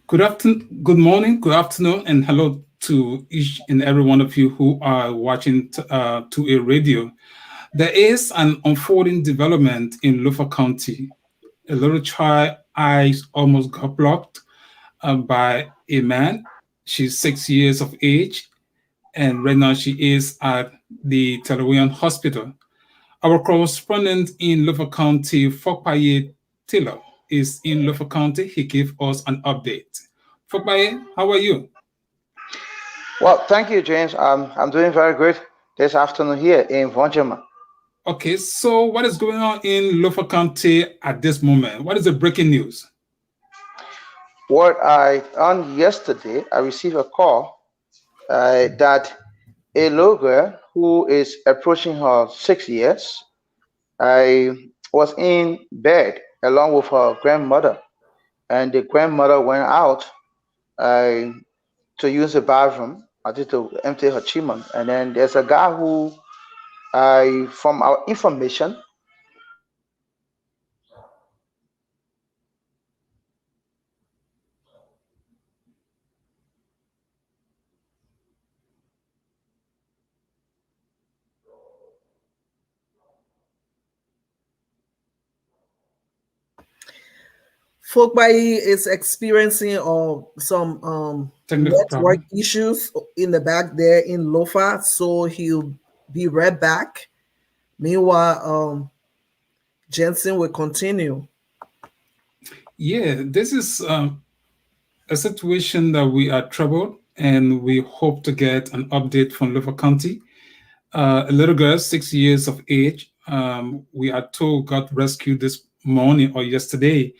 Good afternoon, good morning, good afternoon, and hello to each and every one of you who are watching to a radio. There is an unfolding development in LOFA County. A little child eyes almost got blocked by a man. She's 6 years of age, and right now she is at the Telewian Hospital. Our correspondent in LOFA County, Fokpaye Taylor, is in LOFA County. He gave us an update. Fokpaye, how are you? Well, thank you, James. I'm doing very good this afternoon here in Vonjama. Okay, so what is going on in LOFA County at this moment? What is the breaking news? On yesterday, I received a call that a little girl who is approaching her 6 years was in bed along with her grandmother, and the grandmother went out to use the bathroom, I think to empty her chimney, and then there's a guy who, from our information, Fokpaye is experiencing some network issues in the back there in LOFA, so he'll be right back. Meanwhile, Jensen will continue. Yeah, this is a situation that we are troubled, and we hope to get an update from LOFA County. A little girl, 6 years of age, we are told got rescued this morning or yesterday,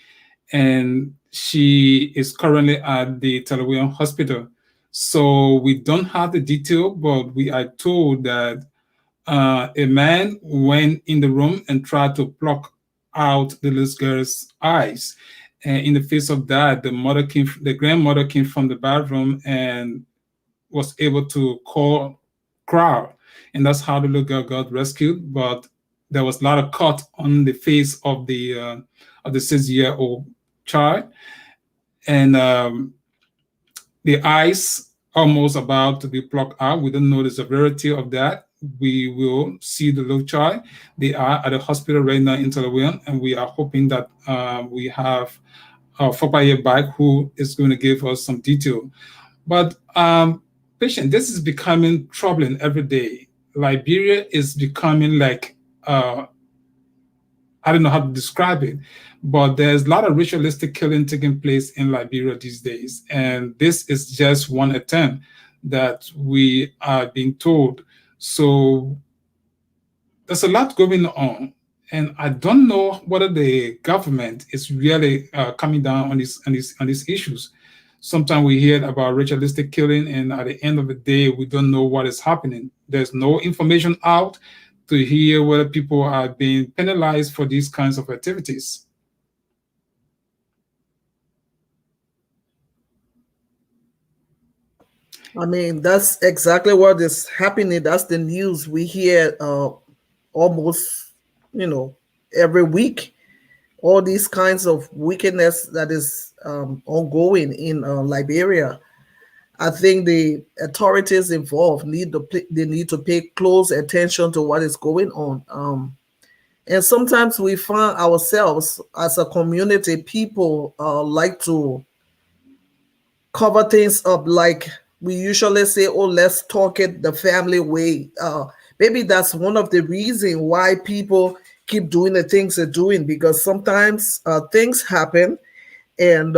and she is currently at the Telewian Hospital. So we don't have the detail, but we are told that a man went in the room and tried to pluck out the little girl's eyes. And in the face of that, the grandmother came from the bathroom and was able to call crowd, and that's how the little girl got rescued. But there was a lot of cut on the face of the 6-year-old child, and the eyes almost about to be plucked out. We don't know the severity of that. We will see the little child. They are at the hospital right now in Telewian, and we are hoping that we have Fokpaye back, who is going to give us some detail. But patient, this is becoming troubling every day. Liberia is becoming like I don't know how to describe it, but there's a lot of ritualistic killing taking place in Liberia these days. And this is just one attempt that we are being told. So there's a lot going on. And I don't know whether the government is really coming down on these issues. Sometimes we hear about ritualistic killing, and at the end of the day, we don't know what is happening. There's no information out to hear whether people are being penalized for these kinds of activities. I mean, that's exactly what is happening. That's the news we hear almost, every week. All these kinds of wickedness that is ongoing in Liberia. I think the authorities involved need to pay close attention to what is going on. And sometimes we find ourselves as a community, people like to cover things up, like we usually say, oh, let's talk it the family way. Maybe that's one of the reasons why people keep doing the things they're doing, because sometimes things happen, and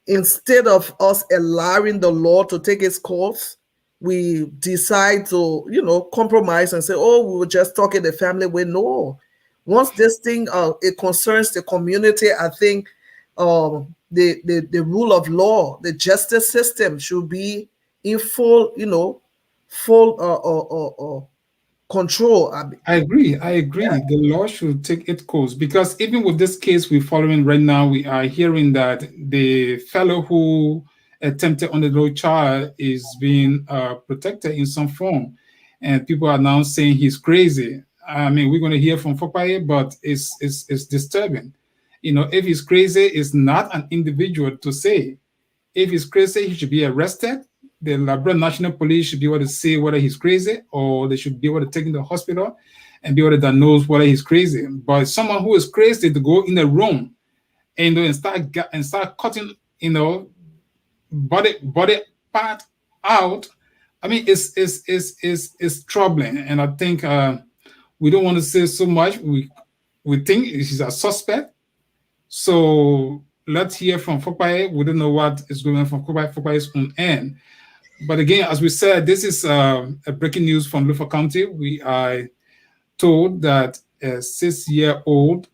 instead of us allowing the law to take its course, we decide to, compromise and say, oh, we will just talk in the family way. No. Once this thing, it concerns the community, I think the rule of law, the justice system should be in full, control. I agree. Yeah. The law should take its course, because even with this case we're following right now, we are hearing that the fellow who attempted on the little child is being protected in some form. And people are now saying he's crazy. I mean, we're going to hear from Fopaye, but it's disturbing. If he's crazy, it's not an individual to say. If he's crazy, he should be arrested. The Liberia National Police should be able to say whether he's crazy, or they should be able to take him to the hospital and be able to diagnose whether he's crazy. But someone who is crazy to go in a room and start cutting, body part out, I mean, it's troubling. And I think we don't want to say so much. We think he's a suspect. So let's hear from Fopaye. We don't know what is going on from Fopaye's own end. But again, as we said, this is a breaking news from LOFA County. We are told that a 6-year-old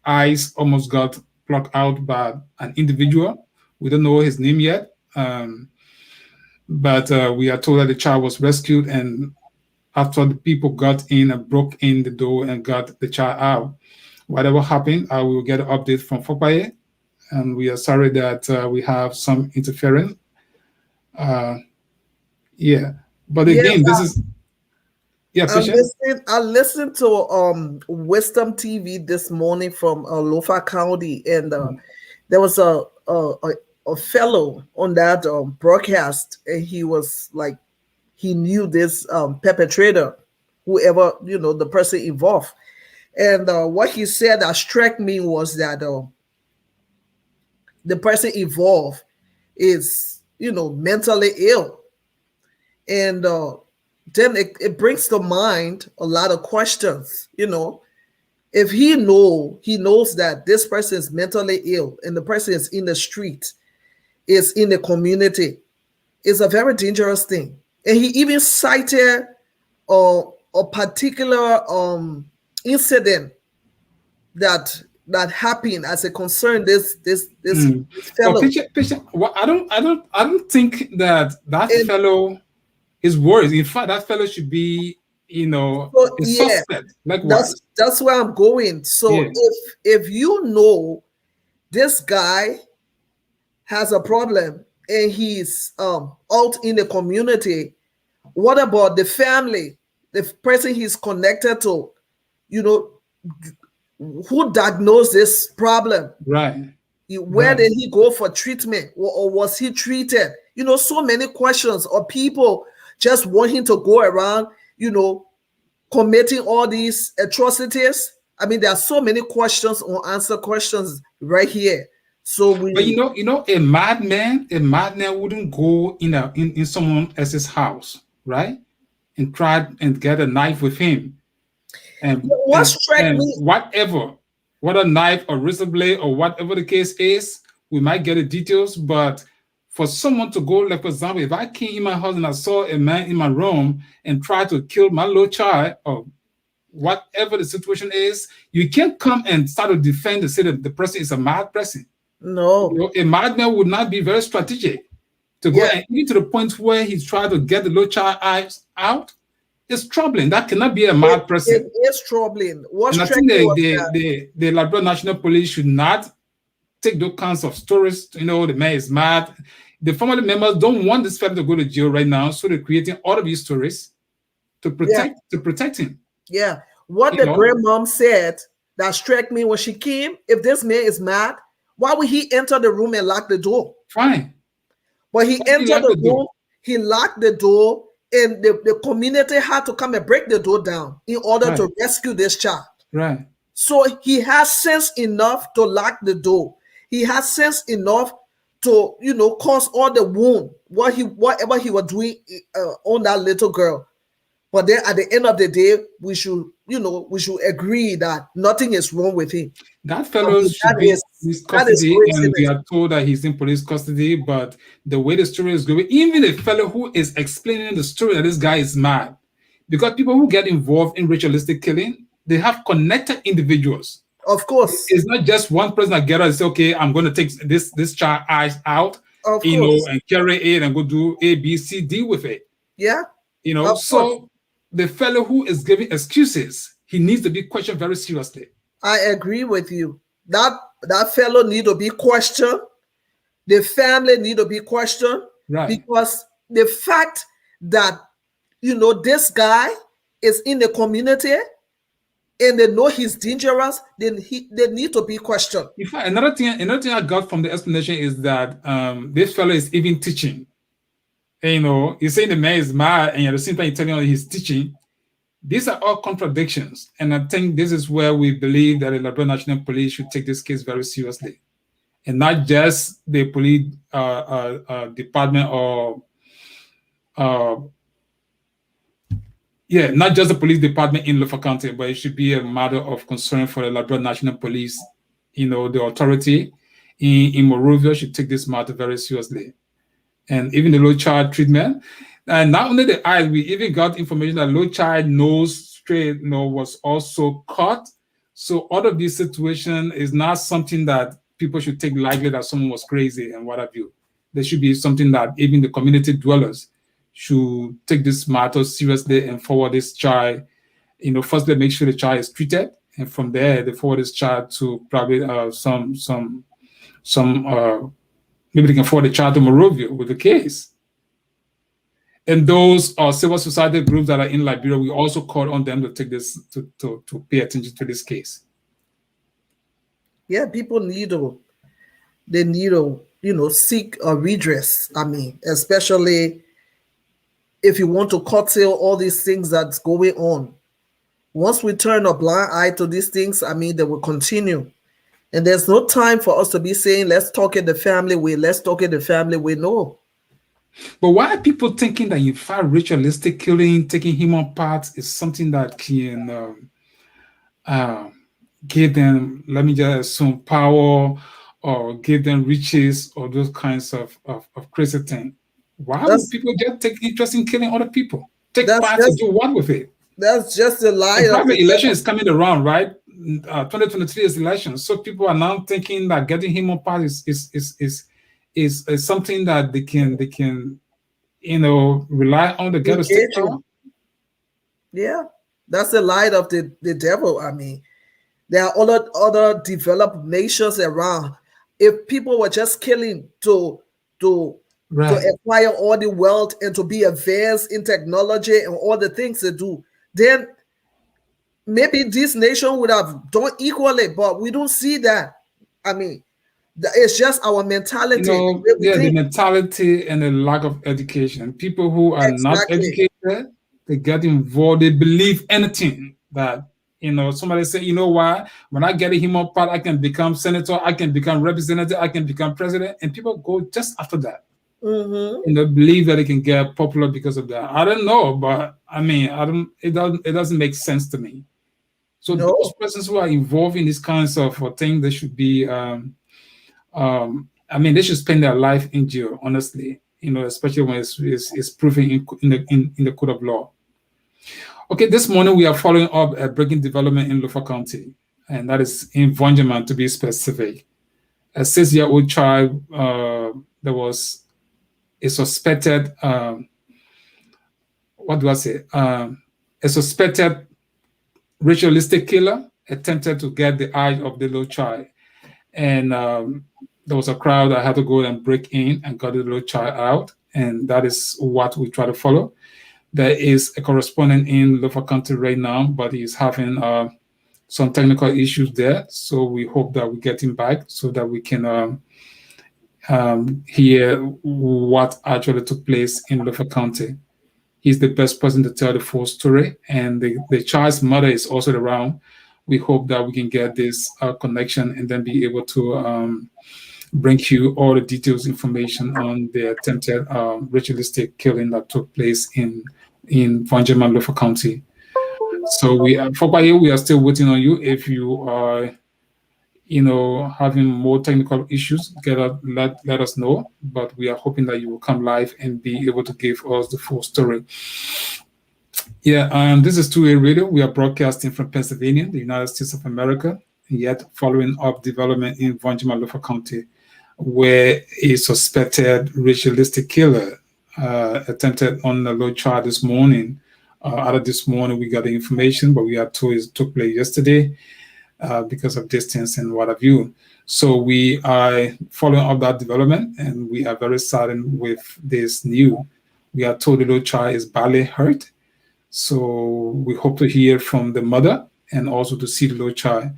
eyes almost got plucked out by an individual. We don't know his name yet. But we are told that the child was rescued, and after the people got in and broke in the door and got the child out. Whatever happened, we will get an update from Fopaye, and we are sorry that we have some interference. Yeah, but again, this is I listened to Wisdom TV this morning from LOFA County, and there was a fellow on that broadcast, and he was like, he knew this perpetrator, whoever, the person involved. And what he said that struck me was that the person involved is, mentally ill. And then it brings to mind a lot of questions. If he knows that this person is mentally ill and the person is in the street, is in the community, it's a very dangerous thing. And he even cited a particular incident that happened as a concern this fellow. Well, I don't think that fellow is worried. In fact, that fellow should be, a suspect. Like that's where I'm going. So if this guy has a problem and he's out in the community, what about the family, the person he's connected to? Who diagnosed this problem? Right. Where did he go for treatment, or was he treated? So many questions. Or people just want him to go around, committing all these atrocities. I mean, there are so many questions, unanswered questions right here. So but a madman wouldn't go in someone else's house, right? And try and get a knife with him. And whether knife or razor blade or whatever the case is, we might get the details. But for someone to go, like for example, if I came in my house and I saw a man in my room and try to kill my little child, or whatever the situation is, you can't come and start to defend and say that the person is a mad person. No, a madman would not be very strategic to go and even to the point where he's trying to get the little child eyes out. It's troubling. That cannot be a mad person. It is troubling. And I think the Liberia National Police should not take those kinds of stories. The man is mad. The family members don't want this fellow to go to jail right now, so they're creating all of these stories to protect him. Yeah. What the grandmom said that struck me when she came: if this man is mad, why would he enter the room and lock the door? Fine. But he entered the room, he locked the door, and the community had to come and break the door down in order to rescue this child. Right. So he has sense enough to lock the door. He has sense enough to, cause all the wound, whatever he was doing on that little girl. But then at the end of the day, we should agree that nothing is wrong with him. That fellow should be in police custody, and we are told that he's in police custody. But the way the story is going, even the fellow who is explaining the story that this guy is mad, because people who get involved in ritualistic killing, they have connected individuals. Of course, it's not just one person that get out and say, "Okay, I'm going to take this child eyes out, and carry it and go do A, B, C, D with it." Yeah, so the fellow who is giving excuses, he needs to be questioned very seriously. I agree with you. That fellow need to be questioned. The family need to be questioned, Right. because the fact that, you know, this guy is in the community and they know he's dangerous, then they need to be questioned. In fact, another thing I got from the explanation is that this fellow is even teaching. And, you know, you're saying the man is mad, and at the same time you're telling him he's teaching. These are all contradictions, and I think this is where we believe that the Labrador National Police should take this case very seriously, and not just the police department or not just the police department in LOFA County, but it should be a matter of concern for the Labrador National Police. You know, the authority in Monrovia should take this matter very seriously, and even the low child treatment. And not only the eyes, we even got information that low child nose straight, was also caught. So all of this situation is not something that people should take lightly, that someone was crazy and what have you. There should be something that even the community dwellers should take this matter seriously and forward this child. You know, first they make sure the child is treated, and from there they forward this child to probably maybe they can forward the child to Monrovia with the case. And those civil society groups that are in Liberia, we also call on them to take this, to pay attention to this case. Yeah, people need to, you know, seek a redress. I mean, especially if you want to curtail all these things that's going on. Once we turn a blind eye to these things, I mean, they will continue. And there's no time for us to be saying, let's talk in the family way, let's talk in the family way. No. But why are people thinking that in fact ritualistic killing, taking human parts, is something that can give them, let me just assume, power, or give them riches, or those kinds of crazy things? Why would people just take interest in killing other people? Take parts and do what with it? That's just a lie. The election is coming around, right? 2023 is election, so people are now thinking that getting human parts is something that they can you know, rely on to get a state power. Yeah, that's the light of the devil. I mean, there are other developed nations around. If people were just killing to acquire all the wealth and to be advanced in technology and all the things they do, then maybe this nation would have done equally, but we don't see that. I mean, it's just our mentality. You know, the mentality and the lack of education. People who are not educated, they get involved, they believe anything that, you know, somebody say, you know what, when I get a human part, I can become senator, I can become representative, I can become president, and people go just after that. And they believe that they can get popular because of that. I don't know, but I mean, it doesn't make sense to me. So those persons who are involved in these kinds of things, they should be I mean, they should spend their life in jail, honestly, you know, especially when it's proven in the court of law. Okay, this morning we are following up a breaking development in LOFA County, and that is in Vonjaman, to be specific. A 6-year-old child, there was a suspected, what do I say? A suspected ritualistic killer attempted to get the eye of the little child. And there was a crowd that had to go and break in and got the little child out. And that is what we try to follow. There is a correspondent in LOFA County right now, but he's having some technical issues there. So we hope that we get him back so that we can hear what actually took place in LOFA County. He's the best person to tell the full story. And the child's mother is also around. We hope that we can get this connection and then be able to bring you all the details, information on the attempted ritualistic killing that took place in Vonjaman, LOFA County. So we are still waiting on you. If you are, you know, having more technical issues, let us know. But we are hoping that you will come live and be able to give us the full story. Yeah, this is 2A Radio. We are broadcasting from Pennsylvania, the United States of America, and yet following up development in Vonjaman, LOFA County, where a suspected ritualistic killer attempted on a little child this morning. Out of this morning, we got the information, but we are told it took place yesterday because of distance and what have you. So we are following up that development, and we are very saddened with this new. We are told the little child is badly hurt. So we hope to hear from the mother and also to see the little child,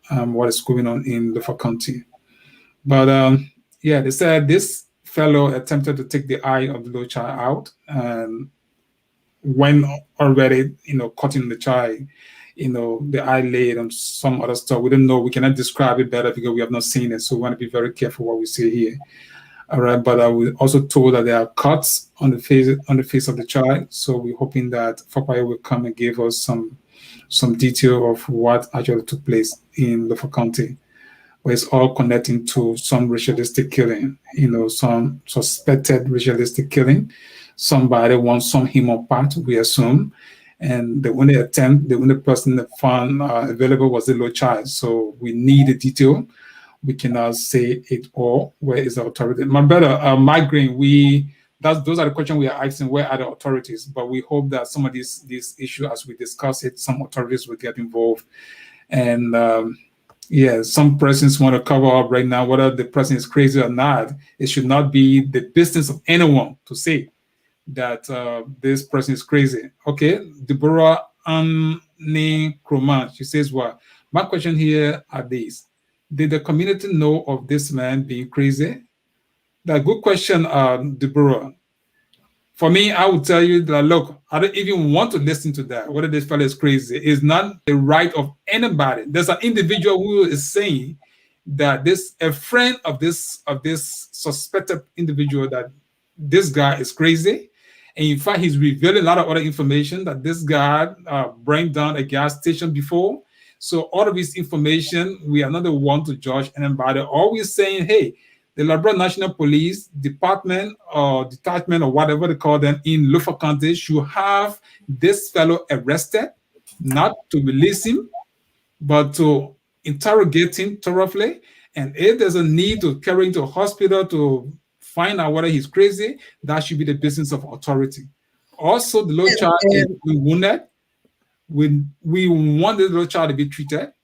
what is going on in LOFA County. But yeah, they said this fellow attempted to take the eye of the little child out, and when already, cutting the child, the eyelid and some other stuff. We don't know. We cannot describe it better because we have not seen it. So we want to be very careful what we say here. All right. But I was also told that there are cuts on the face of the child. So we're hoping that Fakwayo will come and give us some detail of what actually took place in LOFA County, where it's all connecting to some ritualistic killing, some suspected ritualistic killing. Somebody wants some human part, we assume. And the only person that found available was the little child. So we need a detail. We cannot say it all. Where is the authority? My brother, migraine, those are the questions we are asking, where are the authorities? But we hope that some of these issues, as we discuss it, some authorities will get involved. And yeah, some persons want to cover up right now whether the person is crazy or not. It should not be the business of anyone to say that this person is crazy. Okay, Deborah Annie Kroman, she says, well, my question here are these. Did the community know of this man being crazy? That good question, Deborah. For me, I would tell you that, look, I don't even want to listen to that, whether this fellow is crazy. It's not the right of anybody. There's an individual who is saying that a friend of this suspected individual, that this guy is crazy. And in fact, he's revealing a lot of other information that this guy burned down a gas station before. So all of this information, we are not the one to judge anybody. All we're saying, hey, the Labrador National Police Department or detachment or whatever they call them in LOFA County should have this fellow arrested, not to release him, but to interrogate him thoroughly. And if there's a need to carry him to a hospital to find out whether he's crazy, that should be the business of authority. Also, the little child is wounded. We want the little child to be treated.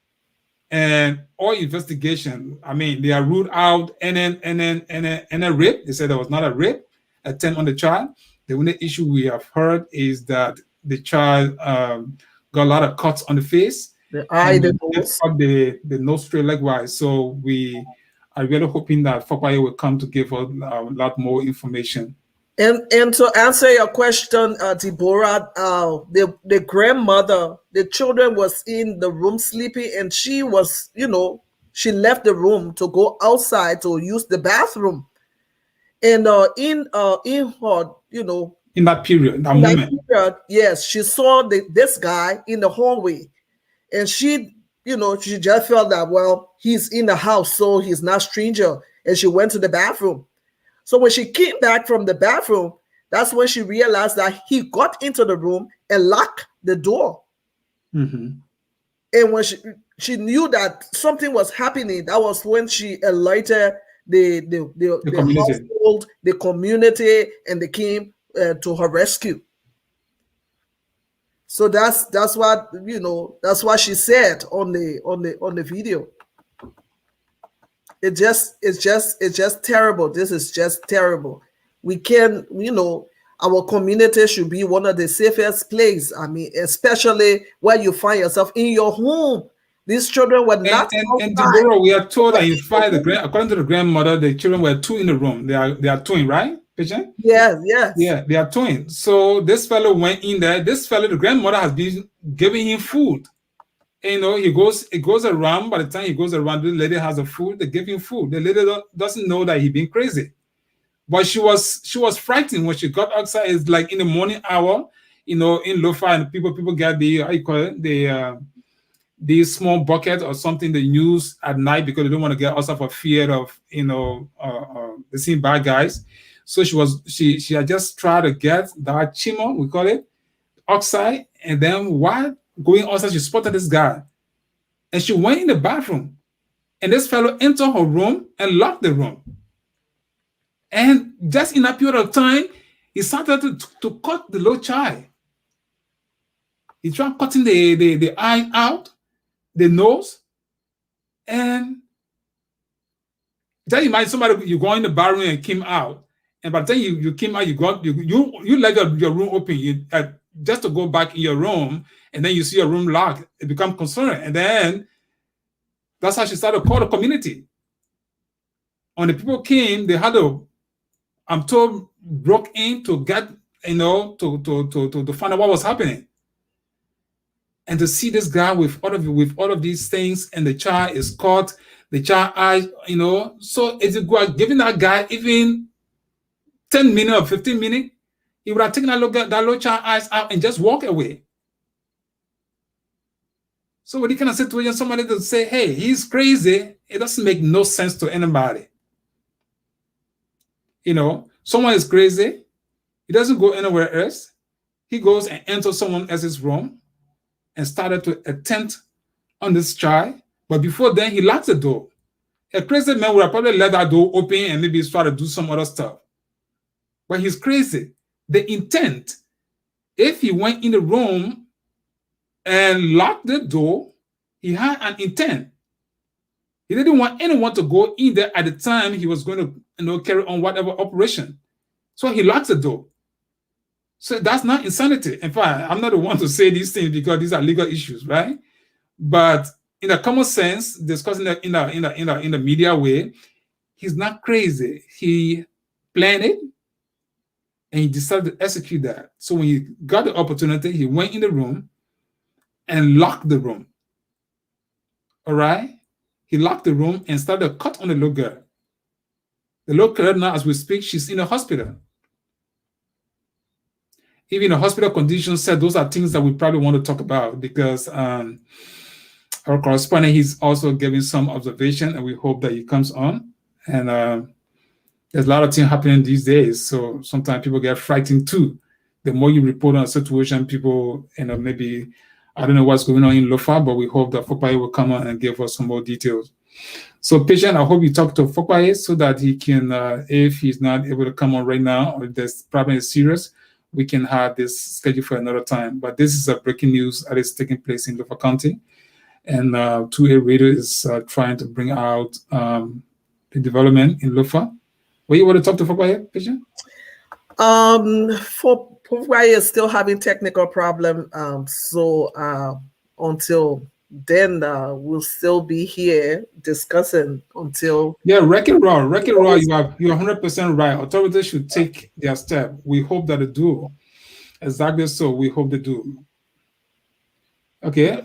And all investigation, I mean, they are ruled out and a rape. They said there was not a rape attempt on the child. The only issue we have heard is that the child got a lot of cuts on the face, the eye, the nose straight likewise. So we are really hoping that Fakwayo will come to give us a lot more information. And to answer your question, Deborah, the grandmother, the children was in the room sleeping, and she was, she left the room to go outside to use the bathroom. And in her, in that period, that moment, yes, she saw this guy in the hallway, and she just felt that, well, he's in the house, so he's not stranger, and she went to the bathroom. So when she came back from the bathroom, that's when she realized that he got into the room and locked the door. Mm-hmm. And when she knew that something was happening, that was when she alerted the household, the community, and they came to her rescue. So that's what that's what she said on the video. It's just terrible. This is just terrible. We can, our community should be one of the safest places. I mean, especially where you find yourself in your home. These children were not. And Deborah, we are told that in fact, according to the grandmother, the children were two in the room. They are twin, right, patient? Yes. Yeah, they are twin. So this fellow went in there. This fellow, the grandmother has been giving him food. And, he goes around. By the time he goes around, the lady has the food. They give him food. The lady doesn't know that he's being crazy, but she was frightened when she got outside. It's like in the morning hour, in LOFA, and people get the, how you call it, the small bucket or something they use at night because they don't want to get outside for fear of they seeing bad guys. So she had just tried to get that chimo, we call it, outside, and then while going outside, she spotted this guy, and she went in the bathroom, and this fellow entered her room and locked the room. And just in that period of time, he started to cut the little child. He tried cutting the eye out, the nose, and Tell you imagine somebody you go in the bathroom and came out, and by the time you came out, you left your room open just to go back in your room, and then you see your room locked. It becomes concerned, and then that's how she started to call the community. When the people came, they had to, I'm told, broke in to get, to find out what was happening. And to see this guy with all of these things, and the child is caught, the child eyes, so is it giving that guy even 10 minutes or 15 minutes, he would have taken that little child eyes out and just walk away. So with this kind of situation, somebody to say, hey, he's crazy, it doesn't make no sense to anybody. Someone is crazy, he doesn't go anywhere else. He goes and enters someone else's room and started to attempt on this child. But before then, he locked the door. A crazy man would have probably let that door open and maybe try to do some other stuff. But he's crazy. The intent, if he went in the room and locked the door, he had an intent. He didn't want anyone to go in there at the time he was going to carry on whatever operation. So he locked the door. So that's not insanity. In fact, I'm not the one to say these things because these are legal issues, right? But in a common sense, discussing that in the media way, he's not crazy. He planned it and he decided to execute that. So when he got the opportunity, he went in the room and locked the room. All right? He locked the room and started to cut on the little girl. The little girl now, as we speak, she's in the hospital. Even the hospital conditions said those are things that we probably want to talk about because our correspondent, he's also giving some observation, and we hope that he comes on. And there's a lot of things happening these days, so sometimes people get frightened too. The more you report on a situation, people, maybe, I don't know what's going on in LOFA, but we hope that Fokpaye will come on and give us some more details. So, patient, I hope you talk to Fokpaye so that he can, if he's not able to come on right now, or if this problem is serious, we can have this scheduled for another time. But this is a breaking news that is taking place in LOFA County. And 2A Radio is trying to bring out the development in LOFA. Were you want to talk to Fokpaye, patient? Fokpaye is still having technical problem. So until then, we'll still be here discussing until. Yeah, Wreck-It Raw, you're 100% right. Authorities should take their step. We hope that they do. Exactly so. We hope they do. Okay.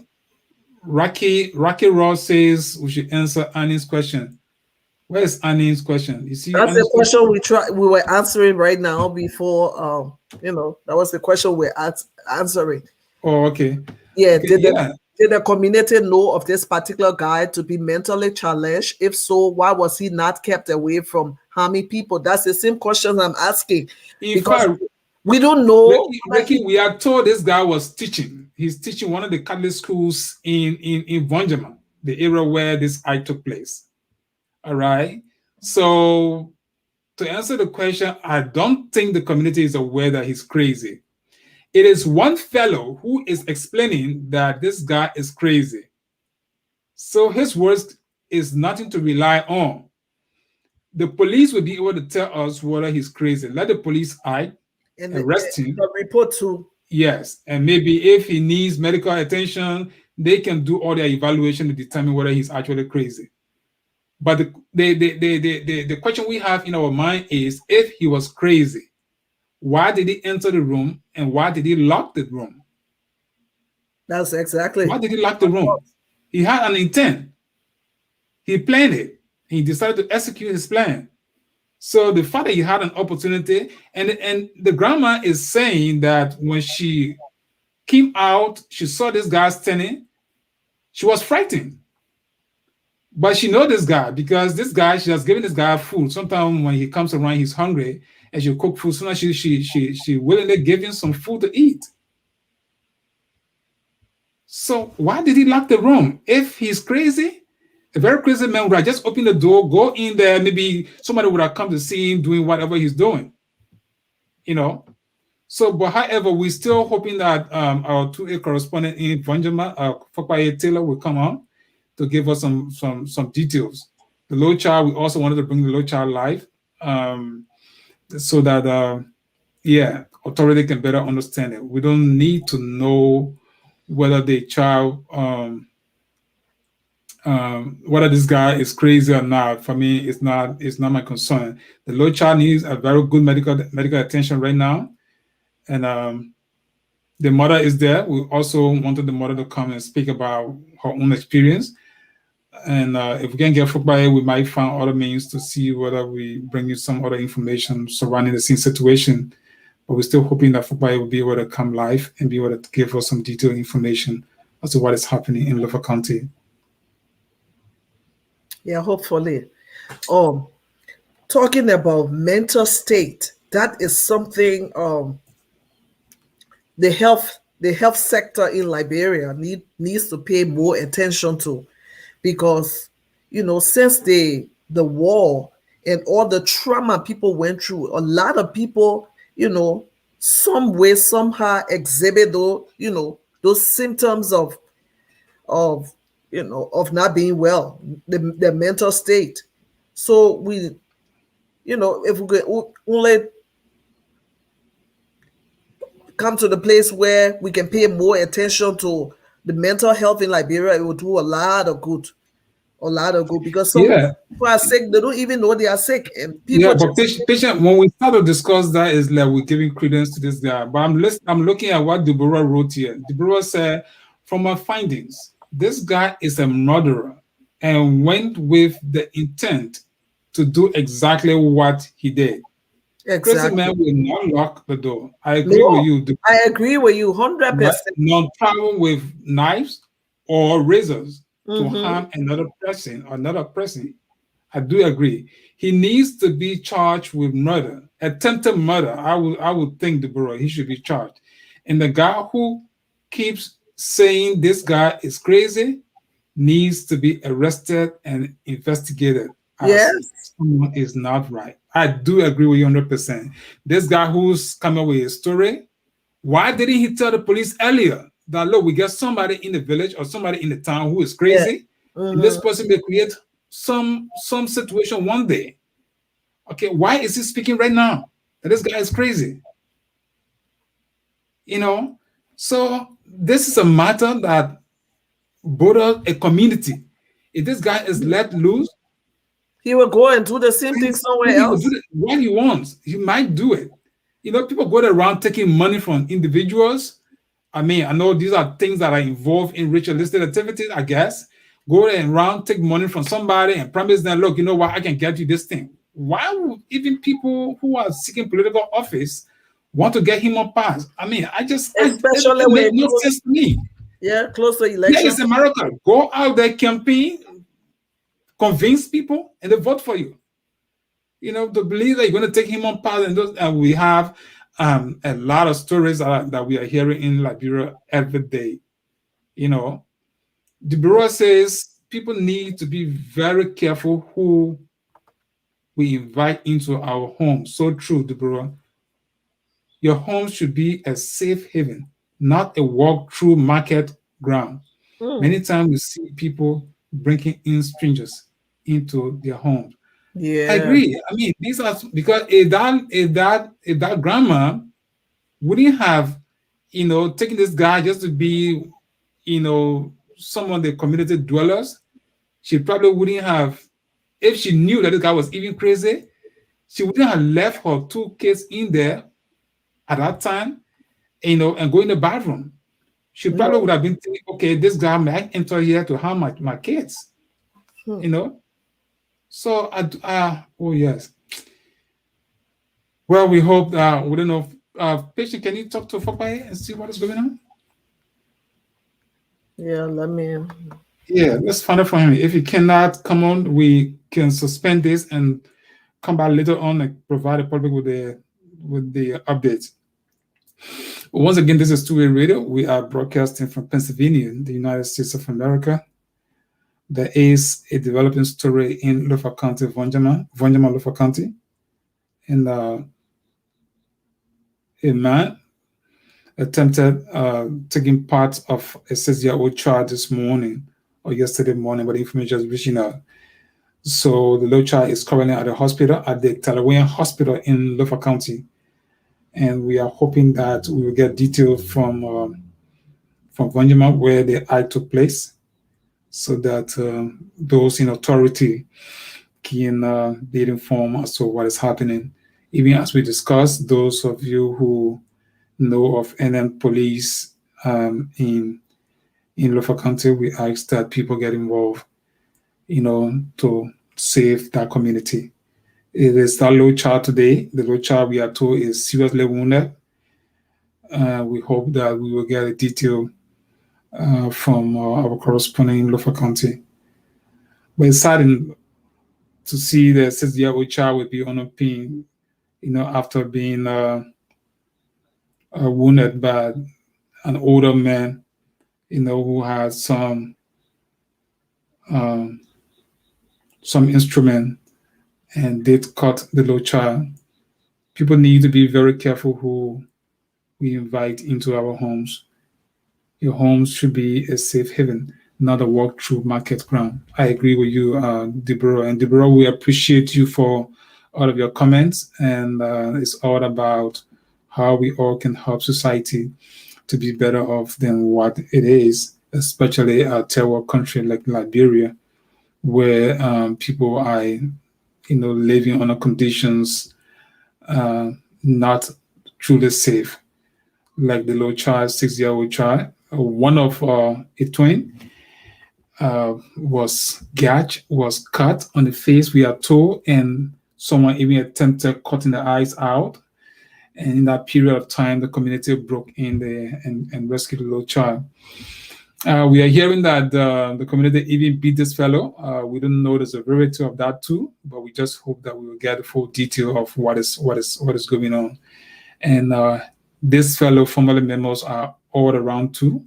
Rocky Raw says we should answer Annie's question. Where is Annie's question? You see, that's the question we were answering right now before. That was the question we're answering. Oh, okay. Yeah. Did the community know of this particular guy to be mentally challenged? If so, why was he not kept away from harming people? That's the same question I'm asking. Because we don't know. Ricky, we are told this guy was teaching. He's teaching one of the Catholic schools in Vonjama, the area where this act took place. All right. So to answer the question, I don't think the community is aware that he's crazy. It is one fellow who is explaining that this guy is crazy. So his words is nothing to rely on. The police will be able to tell us whether he's crazy. Let the police act, arrest him. The report too. Yes, and maybe if he needs medical attention, they can do all their evaluation to determine whether he's actually crazy. But the question we have in our mind is, if he was crazy, why did he enter the room and why did he lock the room? That's exactly. Why did he lock the room? He had an intent. He planned it. He decided to execute his plan. So the fact that he had an opportunity, and the grandma is saying that when she came out, she saw this guy standing, she was frightened. But she knows this guy because this guy, she has given this guy food. Sometimes when he comes around, he's hungry, and she cook food. Sometimes she willingly give him some food to eat. So why did he lock the room? If he's crazy, a very crazy man would have just opened the door, go in there, maybe somebody would have come to see him doing whatever he's doing. So, but however, we're still hoping that our 2A correspondent in Vonjama, Fokpaye Taylor, will come on to give us some details. The low child, we also wanted to bring the low child live, so that yeah, authority can better understand it. We don't need to know whether the child whether this guy is crazy or not. For me, it's not my concern. The low child needs a very good medical attention right now, and the mother is there. We also wanted the mother to come and speak about her own experience. And if we can get Fukbaye, we might find other means to see whether we bring you some other information surrounding the same situation. But we're still hoping that Fukbaye will be able to come live and be able to give us some detailed information as to what is happening in LOFA County. Yeah, hopefully. Talking about mental state, that is something the health sector in Liberia needs to pay more attention to, because since the war and all the trauma people went through, a lot of people some way somehow exhibit those symptoms of not being well, the mental state. So we if we could only come to the place where we can pay more attention to the mental health in Liberia, it will do a lot of good. Because some people are sick, they don't even know they are sick, and people but patient, when we start to discuss that, is like we're giving credence to this guy. But I'm looking at what Deborah wrote here. Deborah said, from our findings, this guy is a murderer and went with the intent to do exactly what he did. Exactly. Crazy man will not lock the door. I agree with you. I agree with you 100%. Not travel with knives or razors to harm another person. I do agree. He needs to be charged with murder, attempted murder. I would think, Deborah, he should be charged. And the guy who keeps saying this guy is crazy needs to be arrested and investigated. Yes, someone is not right. I do agree with you 100%. This guy who's coming with a story, why didn't he tell the police earlier that, look, we get somebody in the village or somebody in the town who is crazy, and this person may create some situation one day. Okay, why is he speaking right now that this guy is crazy? So this is a matter that borders a community. If this guy is let loose, he will go and do the same thing somewhere else. What he wants, he might do it. People go around taking money from individuals. I mean, I know these are things that are involved in ritualistic activities, I guess. Go around, take money from somebody and promise them, look, you know what, I can get you this thing. Why would even people who are seeking political office want to get him on pass? I mean, especially when it makes sense to me. Yeah, close to election. Yeah, it's America. Go out there, campaign, convince people, and they vote for you. To believe that you're going to take him on pass, and we have a lot of stories that we are hearing in Liberia every day. Deborah says people need to be very careful who we invite into our home. So true, Deborah. Your home should be a safe haven, not a walk-through market ground. Many times we see people bringing in strangers into their homes. Yeah, I agree. I mean, these are because if that grandma wouldn't have, taken this guy just to be, someone the community dwellers, she probably wouldn't have. If she knew that this guy was even crazy, she wouldn't have left her 2 kids in there at that time, and go in the bathroom. She probably would have been thinking, okay, this guy might enter here to harm my kids, So, oh yes. Well, we hope that, we don't know, patient, can you talk to Fukbaye and see what is going on? Yeah, let's find out from him. If he cannot come on, we can suspend this and come back later on and provide the public with the updates. Once again, this is Two-Way Radio. We are broadcasting from Pennsylvania, the United States of America. There is a developing story in LOFA County, Vonjama, LOFA County. And a man attempted taking part of a 6-year-old child this morning or yesterday morning, but the information is reaching out. So the little child is currently at the hospital, at the Talawian Hospital in LOFA County. And we are hoping that we will get details from Vanjima where the act took place, so that those in authority can be informed as to what is happening. Even as we discussed, those of you who know of NN police in LOFA County, we ask that people get involved, to save that community. It is that little child today. The little child, we are told, is seriously wounded. We hope that we will get a detail from our correspondent in LOFA County. But it's saddening to see the 6-year-old child will be on a pin, after being wounded by an older man, who has some instrument and did cut the little child. People need to be very careful who we invite into our homes. Your homes should be a safe haven, not a walk-through market ground. I agree with you, Deborah. And Deborah, we appreciate you for all of your comments. And it's all about how we all can help society to be better off than what it is, especially a third world country like Liberia, where people are, living under conditions not truly safe, like the little child, 6-year-old child. One of a twin was gagged, was cut on the face, we are told, and someone even attempted cutting the eyes out. And in that period of time, the community broke in there and rescued the little child. We are hearing that the community even beat this fellow. We don't know the severity of that too, but we just hope that we will get the full detail of what is going on. And this fellow family members are all around too.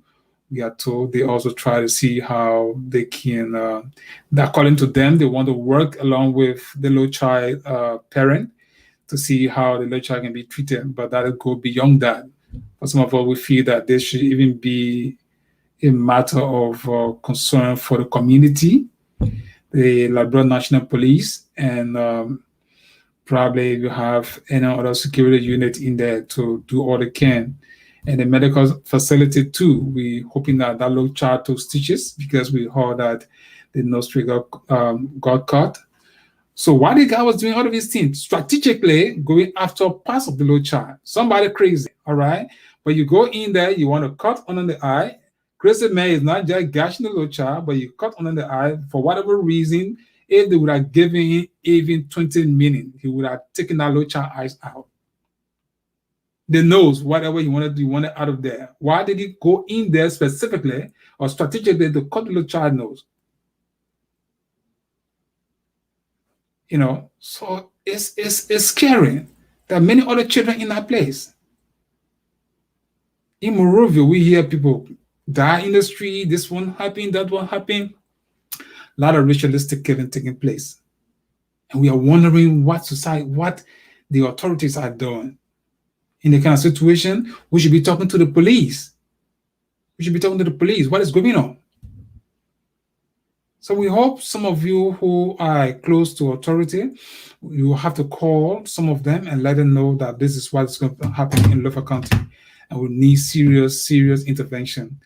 We are told they also try to see how they can, according to them, they want to work along with the little child parent to see how the little child can be treated, but that will go beyond that. For some of us, we feel that there should even be a matter of concern for the community, the Liberia National Police, and probably you have any other security unit in there to do all they can. And the medical facility too, we hoping that that little child took stitches, because we heard that the nose trigger got caught. So while the guy was doing all of these things, strategically going after parts of the little child, somebody crazy, all right? But you go in there, you want to cut under the eye. Crazy man is not just gashing the little child, but you cut under the eye for whatever reason. If they would have given him even 20 minutes, he would have taken that little child's eyes out. The nose, whatever he wanted out of there. Why did he go in there specifically or strategically to cut the little child's nose? So it's scary. There are many other children in that place. In Monrovia, we hear people die in the street, this one happened, that one happened. A lot of ritualistic killing taking place. And we are wondering what the authorities are doing. In the kind of situation, we should be talking to the police. What is going on? So we hope some of you who are close to authority, you will have to call some of them and let them know that this is what's going to happen in LOFA County. And we need serious intervention.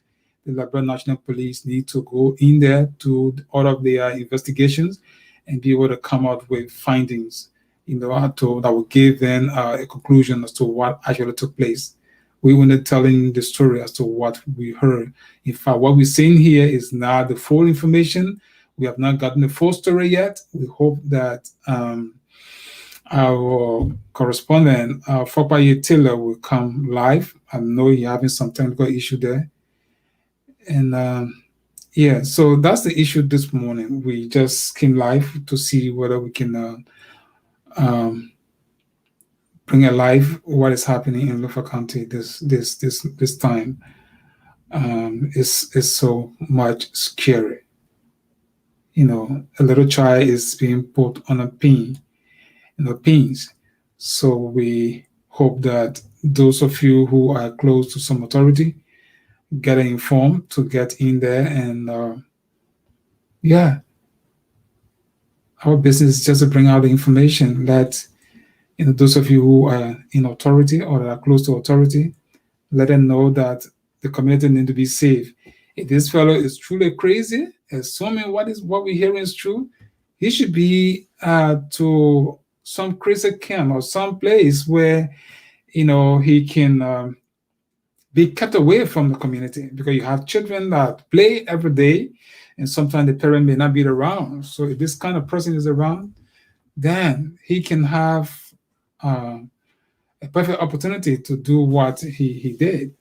The Liberia National Police need to go in there to all of their investigations and be able to come out with findings, that will give them a conclusion as to what actually took place. We were not telling the story as to what we heard. In fact, what we're saying here is not the full information. We have not gotten the full story yet. We hope that our correspondent, Fopaye Taylor, will come live. I know you're having some technical issue there. And yeah, so that's the issue this morning. We just came live to see whether we can bring alive what is happening in LOFA County this time. Is so much scary. A little child is being put on a pins. So we hope that those of you who are close to some authority get informed to get in there and Our business is just to bring out the information that, those of you who are in authority or that are close to authority, let them know that the community need to be safe. If this fellow is truly crazy, assuming what we're hearing is true, he should be to some crazy camp or some place where he can be kept away from the community, because you have children that play every day, and sometimes the parent may not be around. So if this kind of person is around, then he can have a perfect opportunity to do what he did.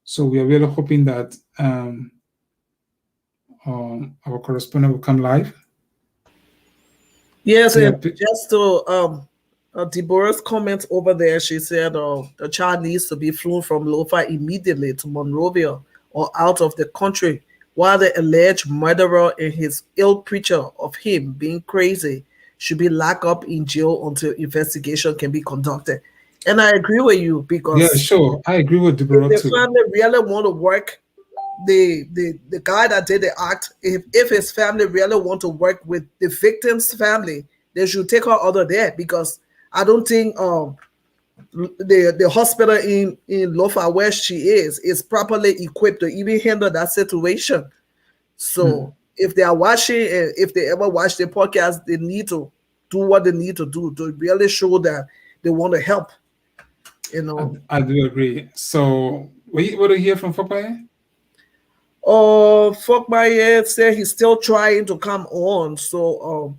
So we are really hoping that our correspondent will come live. Yes, and just to Deborah's comment over there, she said the child needs to be flown from LOFA immediately to Monrovia or out of the country, while the alleged murderer and his ill preacher of him being crazy should be locked up in jail until investigation can be conducted. And I agree with you, because yeah, sure, I agree with Deborah if the too. family really want to work, the guy that did the act, if his family really want to work with the victim's family, they should take her out of there, because I don't think the hospital in LOFA where she is properly equipped to even handle that situation. So if they are watching, and if they ever watch the podcast, they need to do what they need to do to really show that they want to help. I do agree. So what do you hear from Fokpaye? Fokpaye said he's still trying to come on. So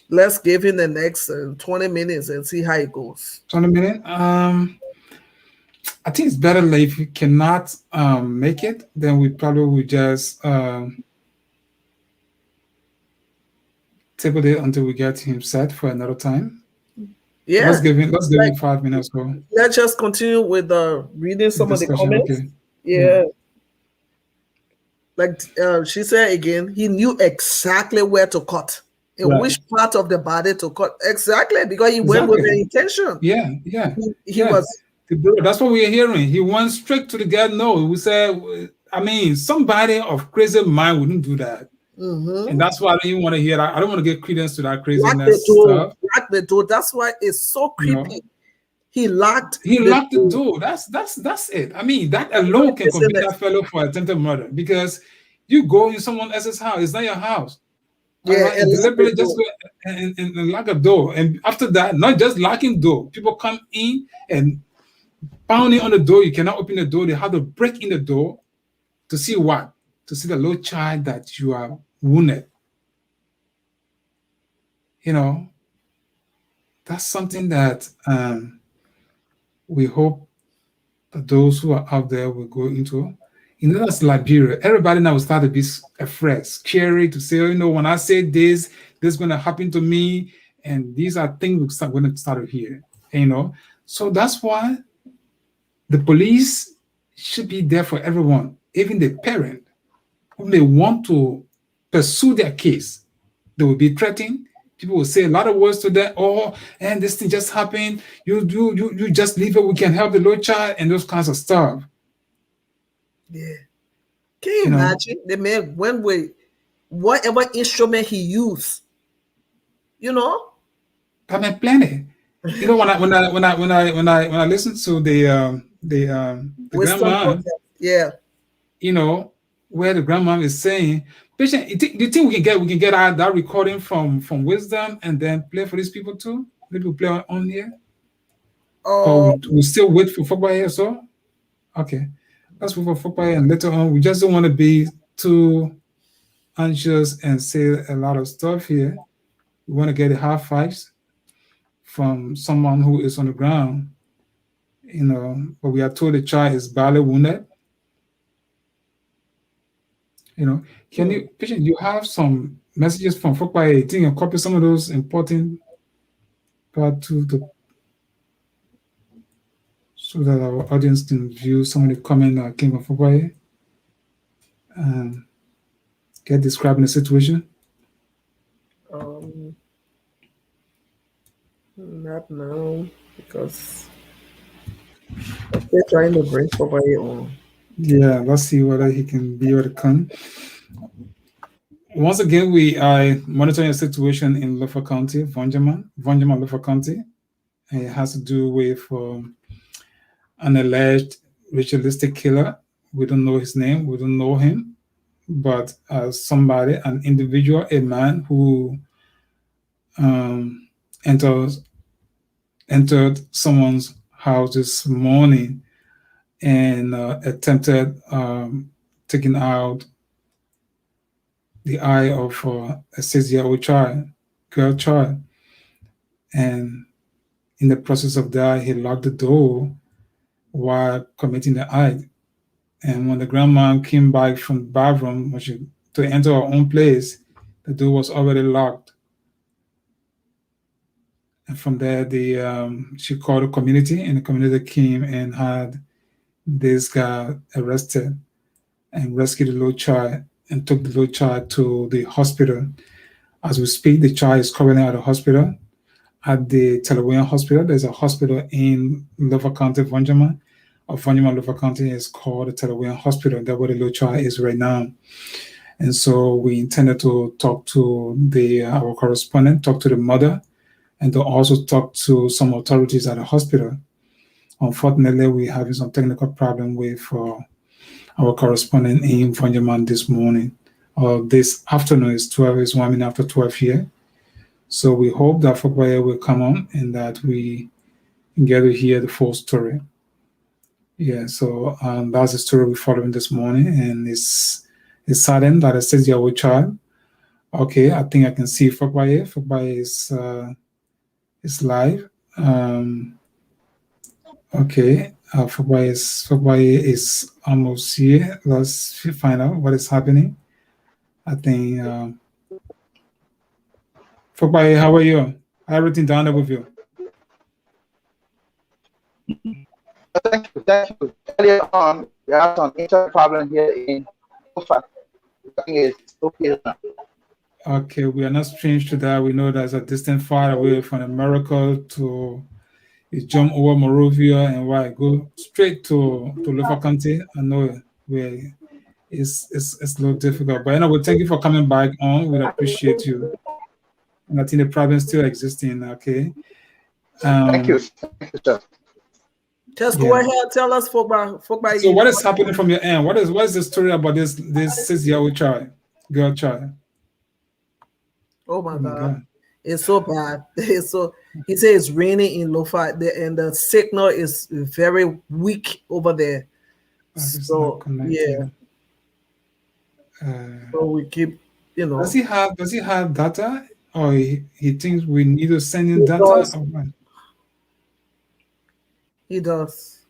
let's give him the next 20 minutes and see how it goes. 20 minutes? I think it's better if you cannot make it, then we probably will just table it until we get him set for another time. Yeah. Let's give him 5 minutes. So let's just continue with reading some of the comments. Okay. Yeah. Like she said again, he knew exactly where to cut. In which part of the body to cut. Exactly, because he went with the intention. Yeah. He was. That's what we're hearing. He went straight to the guy. No, we said, somebody of crazy mind wouldn't do that. And that's why I don't even want to hear that. I don't want to get credence to that craziness stuff. Lock the door. That's why it's so creepy. He locked the door. That's it. That alone can convict that fellow for attempted murder, because you go in someone else's house. It's not your house. Yeah, and deliberately just go and lock a door. And after that, not just locking door, people come in and pounding on the door. You cannot open the door. They have to break in the door to see what? To see the little child that you are wounded. That's something that we hope that those who are out there will go into. That's Liberia. Everybody now will start to be afraid, scary, to say, when I say this is going to happen to me. And these are things we're going to start to hear, So that's why the police should be there for everyone, even the parent who may want to pursue their case. They will be threatened. People will say a lot of words to them. And this thing just happened. You just leave it. We can help the little child, and those kinds of stuff. Yeah. Can you imagine the man whatever instrument he used? Plenty. When I listen to the grandma, where the grandma is saying, patient, do you think we can get that recording from Wisdom and then play for these people too? Maybe we'll play on here. Or we still wait for Fokpaye or so? Okay. Let's wait for Fokpaye, and later on, we just don't want to be too anxious and say a lot of stuff here. We want to get the high fives from someone who is on the ground, but we are told the child is badly wounded. Can you have some messages from Fokpaye? I think you copy some of those important part to so that our audience can view some of the comment that came from Fokpaye and get describing the situation. Not now, because they're trying to bring Fokpaye on. Yeah, let's see whether he can be able to come. Once again, we are monitoring a situation in LOFA County, Vonjama, LOFA County. And it has to do with an alleged ritualistic killer. We don't know his name, we don't know him, but somebody, an individual, a man who um, enters entered someone's house this morning and attempted taking out the eye of a 6-year-old girl child. And in the process of that, he locked the door while committing the act. And when the grandma came back from the bathroom to enter her own place, the door was already locked. And from there, she called the community, and the community came and had this guy arrested and rescued the little child and took the little child to the hospital. As we speak, the child is currently at the hospital, at the Telewian Hospital. There's a hospital in LOFA County, Vonjama. Vonjama, LOFA County is called the Telewian Hospital. That's where the little child is right now. And so we intended to talk to our correspondent, talk to the mother, and to also talk to some authorities at the hospital. Unfortunately, we're having some technical problem with our correspondent in Vonjama this morning. This afternoon is 12, is 1 minute after 12 here. So we hope that Fokwaye will come on and that we get to hear the full story. Yeah, so that's the story we're following this morning, and it's saddened that a 6-year-old child. Okay, I think I can see Fokwaye. Fokwaye is live. Okay, Fokwaye is almost here. Let's find out what is happening. I think Fokwaye, how are you? Everything down there with you? Thank you. Earlier on, we had some internet problem here in LOFA. I think it's okay now. Okay, we are not strange to that. We know there's a distant far away from America to jump over Morovia and why go straight to LOFA County. I know it's a little difficult, but anyway, thank you for coming back on. We appreciate you. And I think the problem is still existing. Okay. Thank you. Thank you, sir. Just go ahead, tell us for So what is happening from your end? What is the story about this 6-year-old girl child? Oh my God. It's so bad. It's so, he says it's raining in LOFA and the signal is very weak over there. So yeah. So we keep, Does he have data, or he thinks we need to send in data? Does. Or what? He does.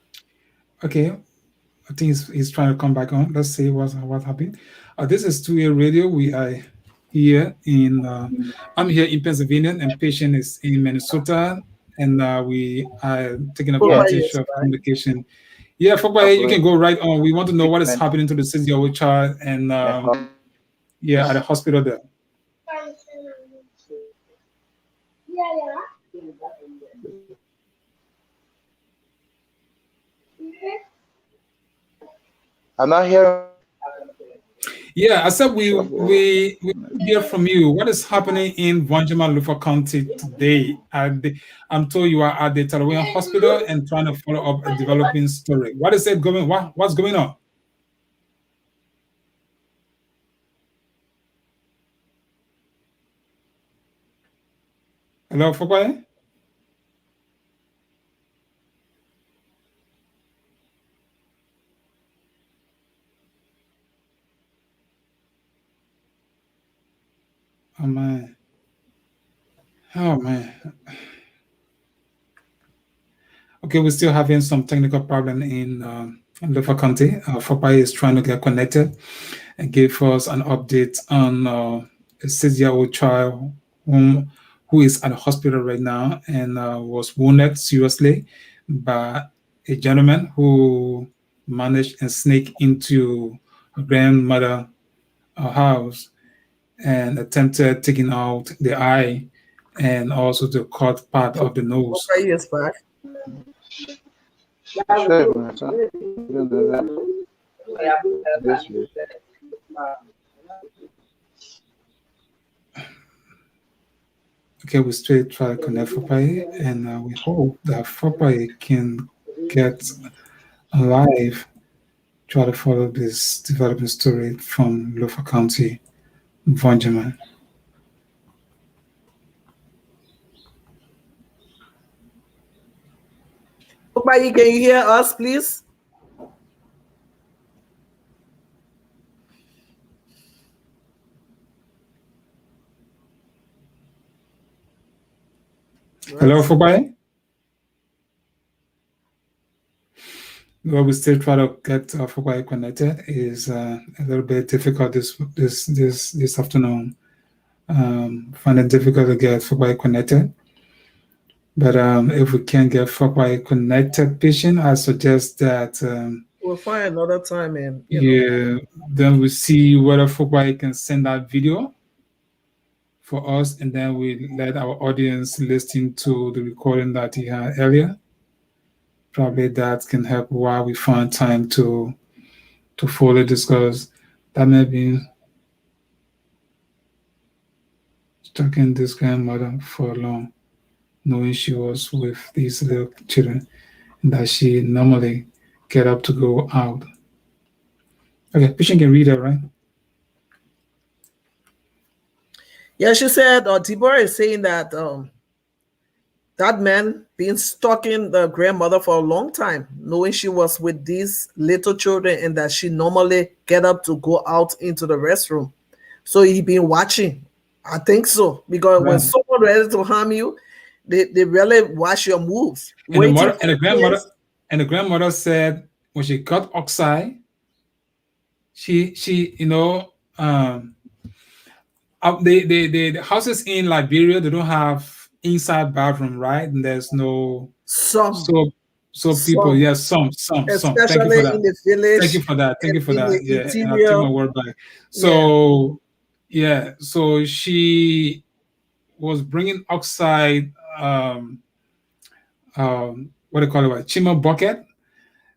Okay, I think he's trying to come back on. Let's see what happened. This is 2A Radio. We are here in. I'm here in Pennsylvania, and patient is in Minnesota, and we are taking advantage of communication. Yeah, Fokwaye, you can go right on. We want to know what is happening to the 6-year-old child, and yeah, at the hospital there. I'm not here. Yeah, I said we hear from you. What is happening in Vonjama, LOFA County today? I'm told you are at the Telewian Hospital and trying to follow up a developing story. What is it going? What's going on? Hello, Fokwaye? Oh man. Oh man. Okay, we're still having some technical problem in LOFA County. Fokwaye is trying to get connected and give us an update on a 6-year-old child who is at the hospital right now and was wounded seriously by a gentleman who managed and sneak into a grandmother's house and attempted taking out the eye and also the cut part of the nose. Okay, yes, back. Okay, we still try to connect Fopai, and we hope that Fopai can get alive, try to follow this developing story from Lofa County, Benjamin. Nobody, can you hear us, please? Hello, Fopai. Well, we still try to get Fopai connected. Is a little bit difficult this afternoon. Find it difficult to get Fopai connected. But if we can get Fopai connected patient, I suggest that we'll find another time, and then we see whether Fopai can send that video for us, and then we let our audience listen to the recording that he had earlier. Probably that can help while we find time to fully discuss. That may be stalking this grandmother for long, knowing she was with these little children, and that she normally get up to go out. Okay, patient can read it, right? Yeah, she said, Deborah is saying that that man been stalking the grandmother for a long time, knowing she was with these little children and that she normally get up to go out into the restroom. So he been watching. I think so, because when someone ready to harm you, they really watch your moves. And the grandmother said when she got outside, she the houses in Liberia, they don't have inside bathroom, right? And there's no some people, yes, some. Especially in the village. Thank you for that. Yeah, and I'll take my word back. So so she was bringing outside what do you call it, a chimney bucket.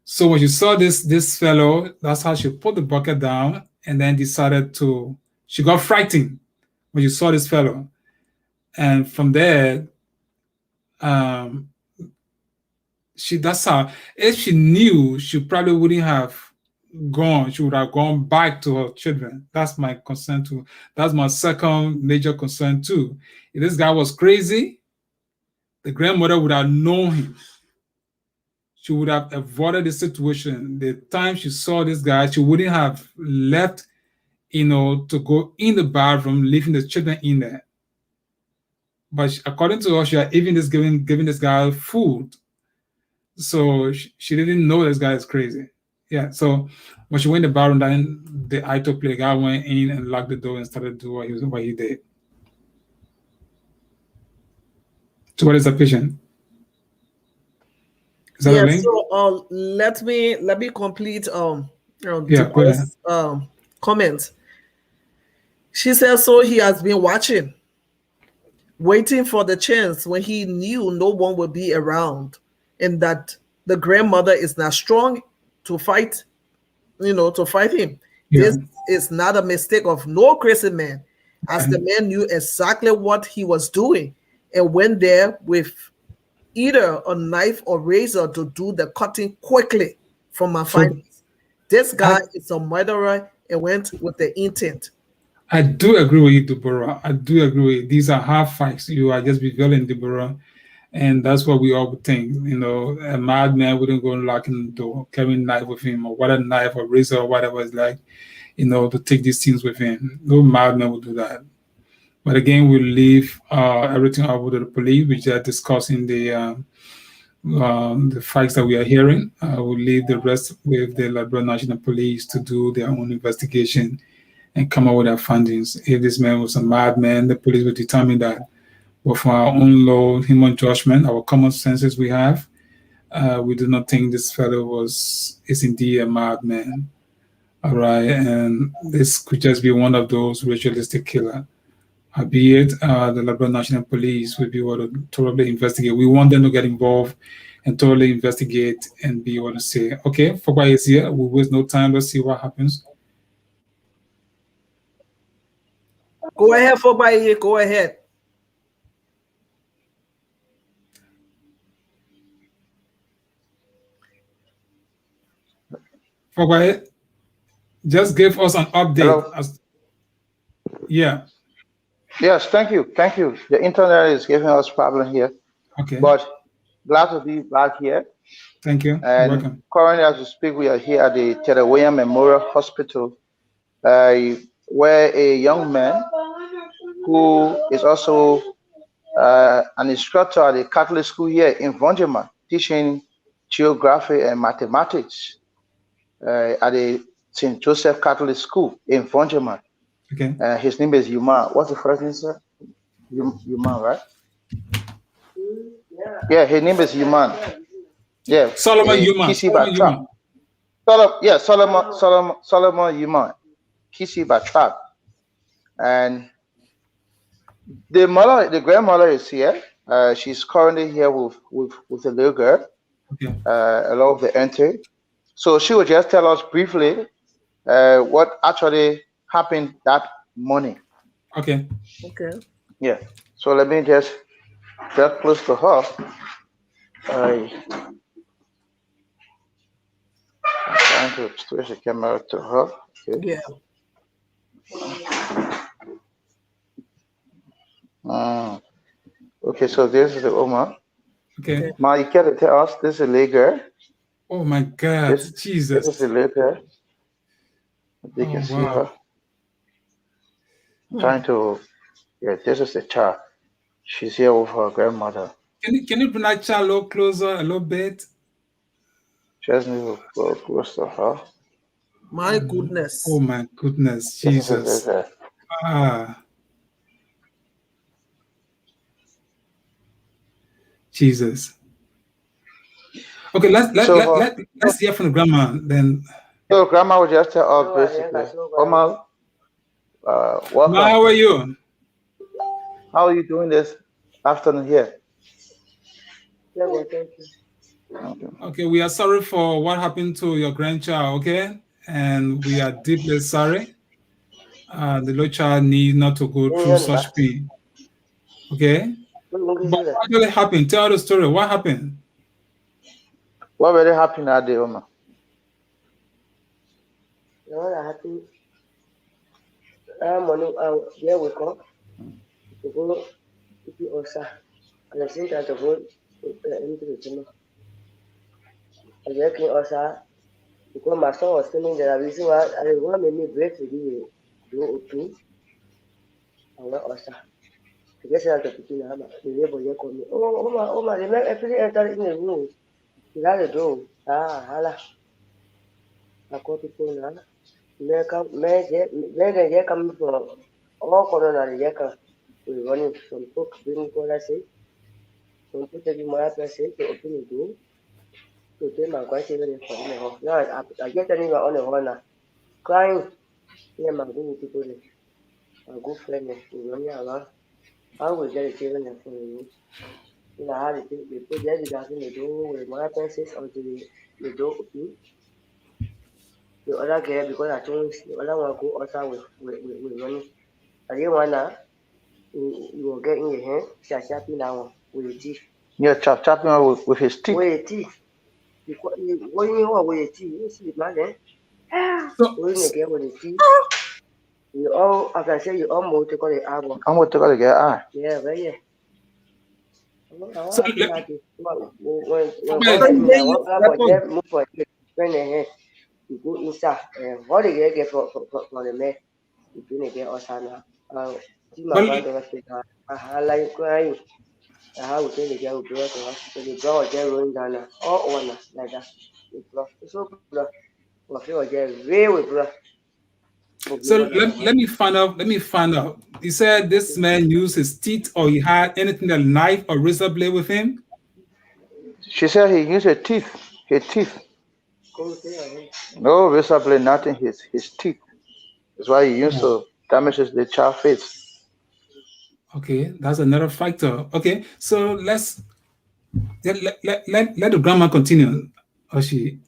So when she saw this fellow, that's how she put the bucket down, and then decided she got frightened when you saw this fellow, and from there, that's how. If she knew, she probably wouldn't have gone. She would have gone back to her children. That's my concern too. That's my second major concern too. If this guy was crazy, the grandmother would have known him. She would have avoided the situation. The time she saw this guy, she wouldn't have left, to go in the bathroom, leaving the children in there. But according to her, she had even just giving this guy food. So she didn't know this guy is crazy. Yeah. So when she went in the bathroom, then the ITO play guy went in and locked the door and started doing what he did. So what is the patient? Is that a link? So let me complete Deborah's comment. She says, so he has been watching, waiting for the chance when he knew no one would be around, and that the grandmother is not strong to fight, to fight him. Yeah. This is not a mistake of no crazy man, as the man knew exactly what he was doing and went there with either a knife or razor to do the cutting quickly from my findings. This guy is a murderer and went with the intent. I do agree with you, Deborah. I do agree with you. These are hard facts. You are just revealing, Deborah. And that's what we all would think. A madman wouldn't go locking the door, carrying a knife with him, or what a knife or razor or whatever it's like, to take these things with him. No madman would do that. But again, we'll leave everything over to the police. We are discussing the facts that we are hearing. We'll leave the rest with the Liberia National Police to do their own investigation and come up with their findings. If this man was a madman, the police will determine that. But from our own low human judgment, our common senses we have, we do not think this fellow is indeed a madman. All right, and this could just be one of those ritualistic killers. Albeit the Liberia National Police will be able to thoroughly investigate. We want them to get involved and thoroughly investigate and be able to say, okay, Fopai is here. We'll waste no time. Let's see what happens. Go ahead, Fopai. Go ahead. Fawai, just give us an update. Hello? Yeah. Yes, thank you. Thank you. The internet is giving us problem here, Okay. but glad to be back here. Thank you. You're And welcome. currently, as we speak, we are here at the Ted William Memorial Hospital, where a young man who is also an instructor at the Catholic school here in Vonjema, teaching geography and mathematics at the St. Joseph Catholic School in Vonjema. Okay. His name is Yuma. What's the first name, sir? Yuma, right? Yeah, his name is Yuman. Yeah, Solomon Human. Kisi Batrap. Solomon Yuman. Kisi Batrap. And the grandmother is here. She's currently here with a little girl. Okay. Along with the entry. So she will just tell us briefly what actually happened that morning. Okay. Okay. Yeah. So let me just get close to her. I'm trying to switch the camera to her. Okay. Yeah. Okay, so this is the Oma. Okay. Ma, you care to tell us this is a little girl. Oh my God. This is Jesus. a little girl. You Oh, can see wow. her. I'm trying to, yeah, this is the child. She's here with her grandmother. Can you bring that child a little closer, a little bit? Just need to go close to her. My goodness. Oh my goodness, This is a Jesus. little girl. Ah. Jesus. Okay, let's hear from the grandma then. So grandma will just tell us basically. Oma, welcome. Ma, how are you? How are you doing this afternoon here? Thank Okay. Okay, we are sorry for what happened to your grandchild, okay? And we are deeply sorry. The little child needs not to go through such pain. Okay? But what really happened? Tell the story. What happened? What really happened that day, Oma? What happened? Morning, here we come to go to the Osa. And I think that the whole into the channel. I reckon Osa, because my son was telling that I reason why I want me break to do open. I want Osa. I guess I have to put in the label here call me. Oh my, they make everything enter in the room. You got the door. Hala. I call people now. May come from all corner the yaka. We running some folks bring what I say. Some people taking my person to open the door. To tell my question very for me. Now I get anyone on the corner. Crying. Yeah, my good people. My good friend is running around. I will get a children for you. You know how they put the other in the door with my pencils until the door open. The other girl because I told the other one go outside with running. I didn't wanna you will get in your hand, sharping now with your teeth. Yeah, chopping her with his teeth. With your teeth. What do you want with your teeth? You see, man, So, when you get with your teeth, you all, as I say, you almost take on the album. I'm going to go to get eye. Yeah, very yeah. So When move for when you go inside, what do you get for the man? You do get outside now. See my granddaughter say, I like crying. I would say the girl would go to hospital. The blood was just rolling down all over like that. The blood. So blood. I feel just very blood. So let me find out. Let me find out. He said this man used his teeth, or he had anything like knife or razor blade with him. She said he used her teeth. His teeth. No razor blade, nothing. His teeth. That's why he used to damage the child face. Okay, that's another factor. Okay, so let's let the grandma continue. Or she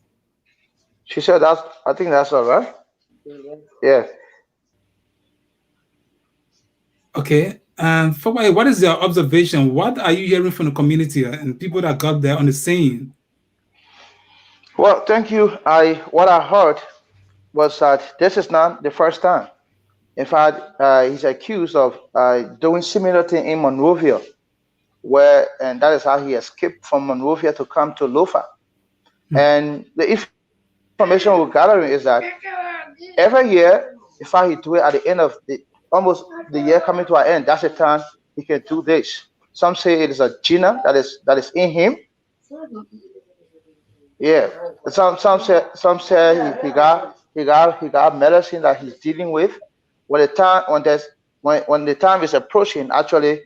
said that's. I think that's all right. Yeah. Okay, and for what is your observation? What are you hearing from the community and people that got there on the scene? Well, thank you. What I heard was that this is not the first time. In fact, he's accused of doing similar thing in Monrovia, and that is how he escaped from Monrovia to come to LOFA. And the information we're gathering is that every year, in fact, he do it at the end of almost the year coming to an end. That's the time he can do this. Some say it is a gina that is in him. Yeah. Some say he got medicine that he's dealing with. When the time is approaching, actually,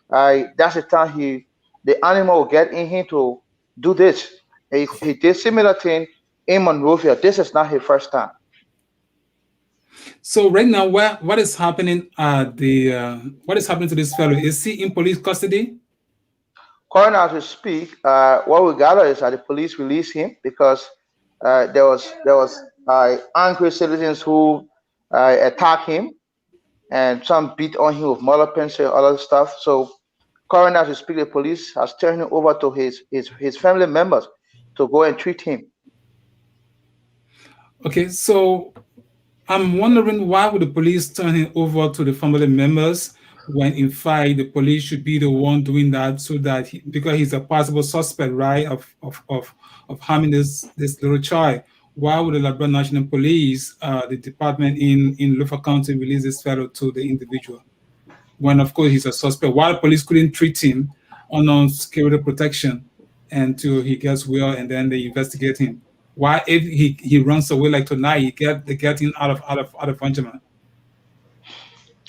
that's the time the animal will get in him to do this. He did similar thing in Monrovia. This is not his first time. So right now, what is happening what is happening to this fellow? Is he in police custody? Currently, as we speak, what we gather is that the police released him because there was angry citizens who attacked him, and some beat on him with murder pencil, other stuff. So currently, as we speak, the police has turned him over to his family members to go and treat him. Okay, so I'm wondering, why would the police turn him over to the family members when in fact the police should be the one doing that, so that because he's a possible suspect, right, of harming this little child. Why would the Labrador National Police, the department in LOFA County, release this fellow to the individual when of course he's a suspect? Why the police couldn't treat him on security protection until he gets well and then they investigate him? Why, if he runs away like tonight, they get him out of Benjamin?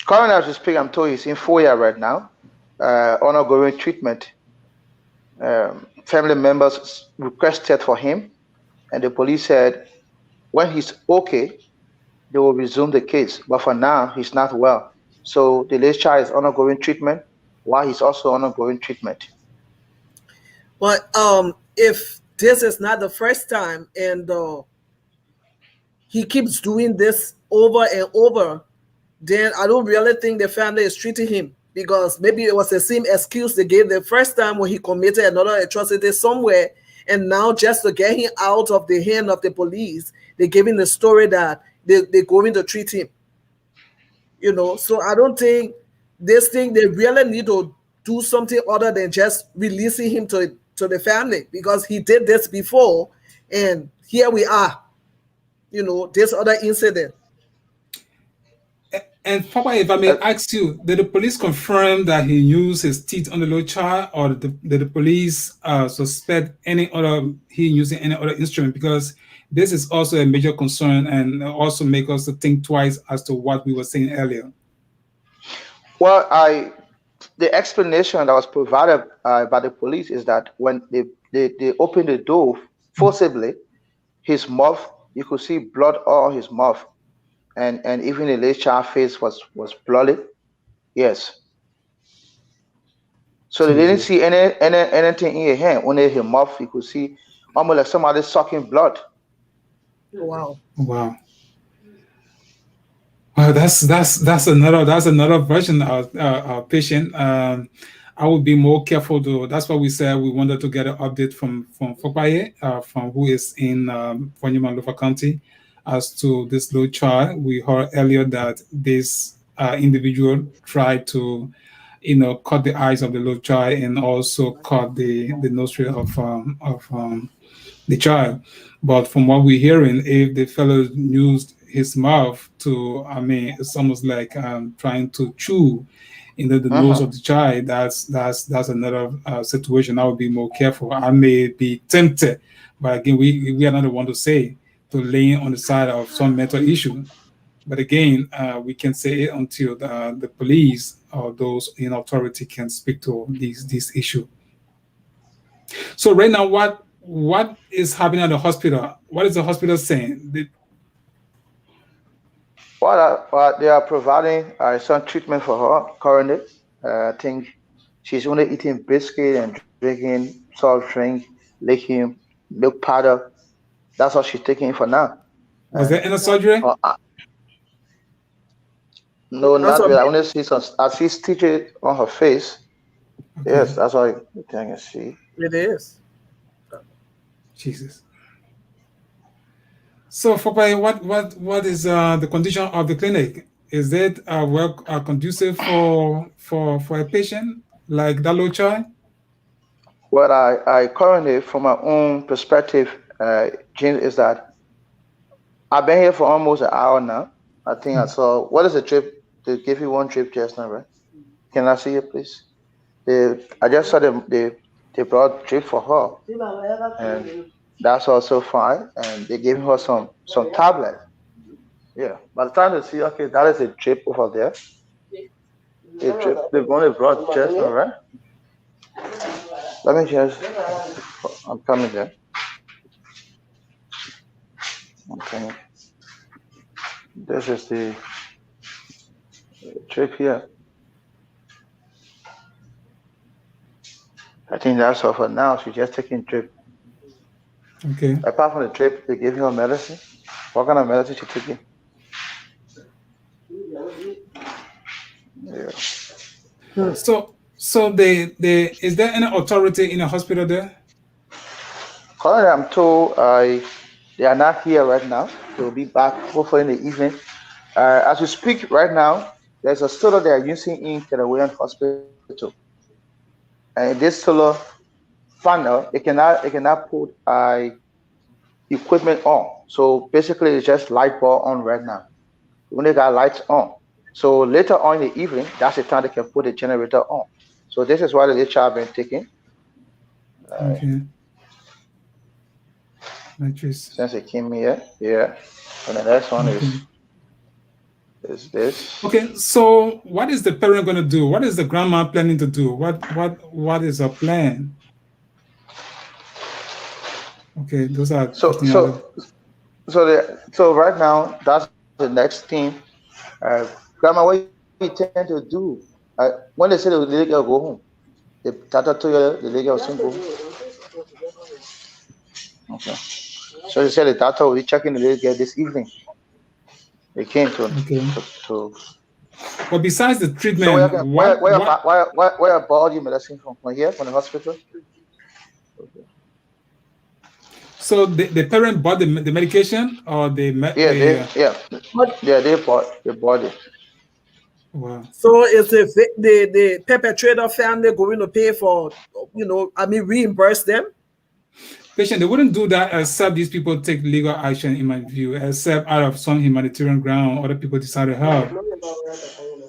Currently, as we speak, I'm told he's in FOIA right now, ongoing treatment. Family members requested for him, and the police said when he's okay, they will resume the case. But for now, he's not well. So the little child is ongoing treatment while he's also ongoing treatment. But if this is not the first time and he keeps doing this over and over, then I don't really think the family is treating him, because maybe it was the same excuse they gave the first time when he committed another atrocity somewhere, and now just to get him out of the hand of the police, they gave him the story that they're going to treat him. So I don't think this thing, they really need to do something other than just releasing him to the family, because he did this before, and here we are, this other incident. And Papa, if I may ask you, did the police confirm that he used his teeth on the little child, or did the police suspect he using any other instrument? Because this is also a major concern, and also make us to think twice as to what we were saying earlier. Well, the explanation that was provided by the police is that when they opened the door forcibly, his mouth, you could see blood all his mouth. And even the little child face was bloody. Yes. So they didn't see anything in his hand. Only his mouth, you could see almost like somebody sucking blood. Wow. Wow. Well, that's another version of patient. I would be more careful though. That's why we said we wanted to get an update from Fopaye, from who is in Wanyama, LOFA County, as to this little child. We heard earlier that this individual tried to, cut the eyes of the little child and also cut the nostril of the child. But from what we're hearing, if the fellow used his mouth to, it's almost like trying to chew the nose of the child, that's another situation. I would be more careful. I may be tempted, but again, we are not the one to say to lean on the side of some mental issue. But again, we can say it until the police or those in authority can speak to this issue. So right now, what is happening at the hospital? What is the hospital saying? Well, they are providing some treatment for her currently. I think she's only eating biscuit and drinking soft drink, licking milk powder. That's what she's taking for now. Was there any surgery? No, not really. I only see stitches on her face. Okay. Yes, that's what I think I see. It is. Jesus. So, Fopai, what is the condition of the clinic? Is it conducive for a patient like that little child? What I currently, from my own perspective, Gene, is that I've been here for almost an hour now. I think I saw, what is the trip? They give you one trip just now, right? Can I see it, please? I just saw they brought drip for her, and that's also fine. And they gave her some tablet. Yeah. By the time they see, okay, that is a drip over there. A drip they've only brought just now, right? Let me just. I'm coming there. I'm coming. This is the drip here. I think that's all for now. She's just taking drip. Okay. Apart from the drip, they give her medicine. What kind of medicine she taking? Yeah. So they is there any authority in the hospital there? Currently, I'm told they are not here right now. They'll be back hopefully in the evening. As we speak right now, there's a solar they are using in Kedawayan Hospital. And this solar panel, it cannot put equipment on. So basically, it's just light bulb on right now. We only got lights on. So later on in the evening, that's the time they can put the generator on. So this is why the child been taking. Okay. Since it came here, yeah. And the next one is this. Okay, so what is the parent going to do? What is the grandma planning to do? What is her plan? Okay, those are so right now that's the next thing. Grandma, what you tend to do? When they say the little girl go home, the tata to you, the little girl soon go home. Okay. So they said the tata will be checking the little girl this evening. They came to. But besides the treatment, so where bought all your medicine from here, from the hospital? Okay. So the parent bought the medication, or they they bought it. Wow. So is the perpetrator family going to pay for, reimburse them? Patient, they wouldn't do that except these people take legal action, in my view, except out of some humanitarian ground, other people decide to help.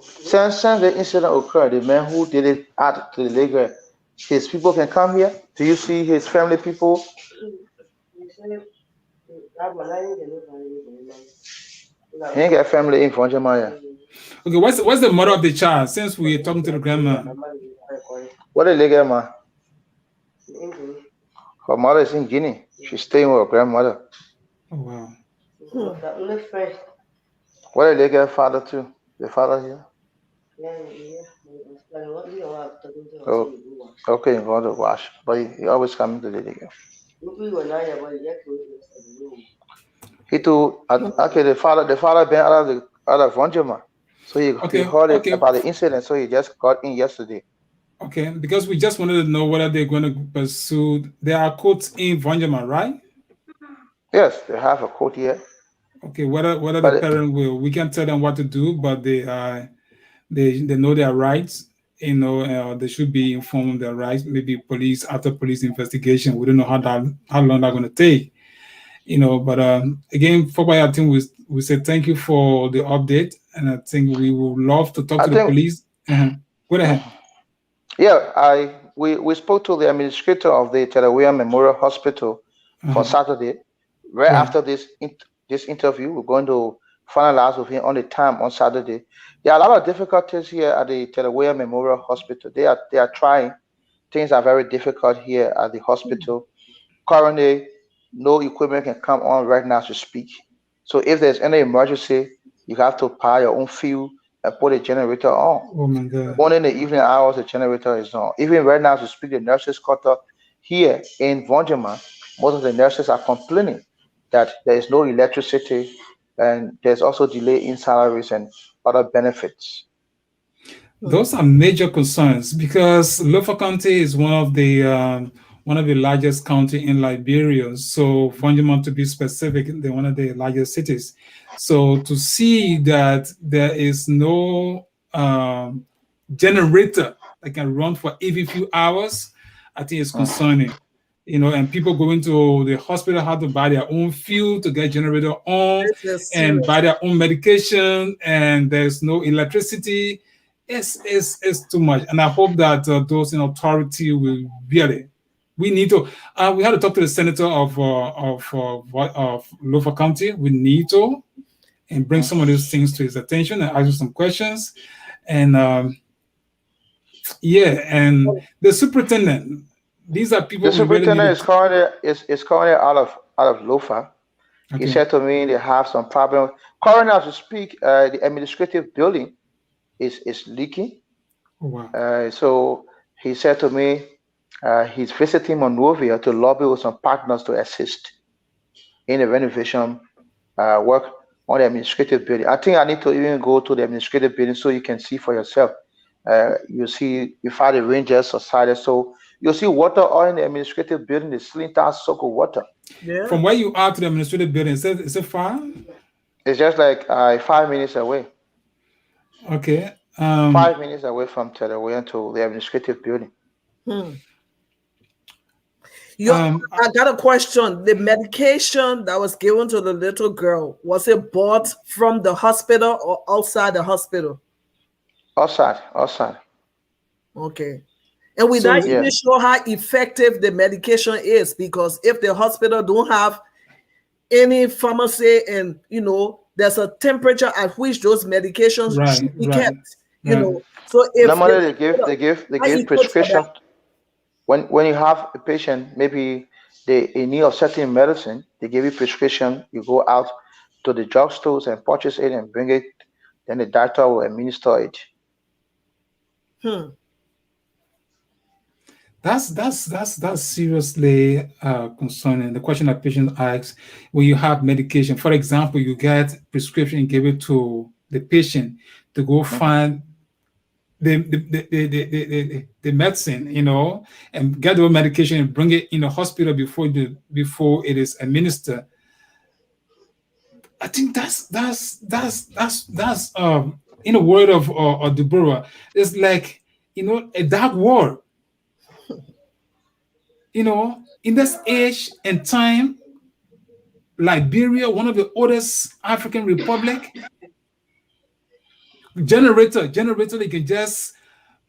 Since the incident occurred, the man who did it at the legal, his people can come here. Do you see his family people? He ain't got family in Fonjamaya. Okay, what's the mother of the child? Since we're talking to the grandma. What is legal, man? Her mother is in Guinea. She's staying with her grandmother. Oh wow. What is legal father too? The father here? Oh, okay, he's going to wash, but he always comes to the legal. He too. Okay, the father been out of Vonjama, so he heard about the incident, so he just got in yesterday. Okay, because we just wanted to know whether they're going to pursue. There are courts in Vonjama, right? Yes, they have a court here. Okay, whether the parent will, we can tell them what to do, but they know their rights. They should be informed of their rights. Maybe after police investigation. We don't know how long that's going to take. But again, Fobai, I think we say thank you for the update, and I think we would love to talk to the police. Go ahead. Yeah, we spoke to the administrator of the Terawea Memorial Hospital for Saturday. Right after this interview, we're going to finalize with him on the time on Saturday. There are a lot of difficulties here at the Terawea Memorial Hospital. They are trying. Things are very difficult here at the hospital. Currently, no equipment can come on right now to speak. So if there's any emergency, you have to power your own fuel and put a generator on. Oh my God. Only in the evening hours, the generator is on. Even right now, to speak, the nurses quarter here in Vonjama, most of the nurses are complaining that there is no electricity, and there's also delay in salaries and other benefits. Those are major concerns, because LOFA County is one of the one of the largest county in Liberia. So Fonjimon, to be specific, they're one of the largest cities. So to see that there is no generator that can run for even few hours, I think it's concerning. And people going to the hospital have to buy their own fuel to get generator on and buy their own medication, and there's no electricity. It's too much. And I hope that those in authority will really. We need to. We had to talk to the senator of LOFA County. We need to, and bring some of these things to his attention and ask him some questions. And and the superintendent. These are people. The superintendent is currently out of LOFA. Okay. He said to me they have some problem. Currently, as we speak, the administrative building is leaking. Oh, wow. So he said to me he's visiting Monrovia to lobby with some partners to assist in the renovation work on the administrative building. I think I need to even go to the administrative building so you can see for yourself. You see, you find the Rangers Society, so you'll see water all in the administrative building, the ceiling down soak of water. Yeah. From where you are to the administrative building, is it far? It's just like 5 minutes away. Okay. 5 minutes away from Telewayan to the administrative building. I got a question. The medication that was given to the little girl, was it bought from the hospital or outside the hospital? Outside. Okay. And we're not even sure how effective the medication is, because if the hospital don't have any pharmacy and, there's a temperature at which those medications should be kept, So if normally they give prescription. When you have a patient, maybe they in need of certain medicine, they give you prescription. You go out to the drugstores and purchase it and bring it. Then the doctor will administer it. That's seriously concerning. The question that patients ask when you have medication, for example, you get prescription and give it to the patient to go find the medicine, and get the medication and bring it in the hospital before it is administered. I think that's in the word of Deborah, it's like a dark world. In this age and time, Liberia, one of the oldest African republic, generator they can just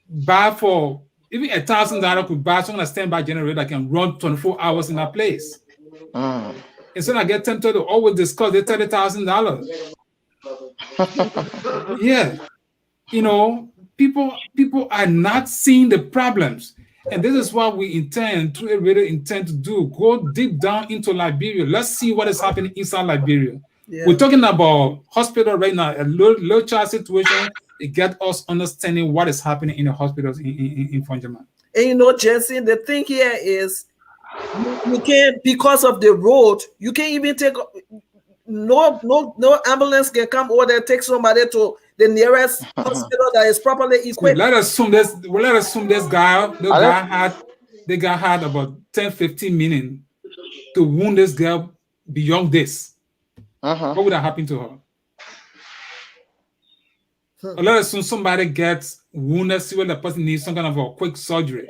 buy for even $1,000 could buy someone a standby generator that can run 24 hours in that place. And so I get tempted to always discuss the $30,000. Yeah, people are not seeing the problems. And this is what we really intend to do. Go deep down into Liberia. Let's see what is happening inside Liberia. Yeah. We're talking about hospital right now, a low child situation. It gets us understanding what is happening in the hospitals in Fonjimon. And Jensen, the thing here is you can't, because of the road, you can't even take no ambulance can come over there, take somebody to the nearest hospital that is properly equipped. Let us assume this guy, the guy had about 10-15 minutes to wound this girl beyond this. What would have happened to her? Or let us assume somebody gets wounded, see when the person needs some kind of a quick surgery.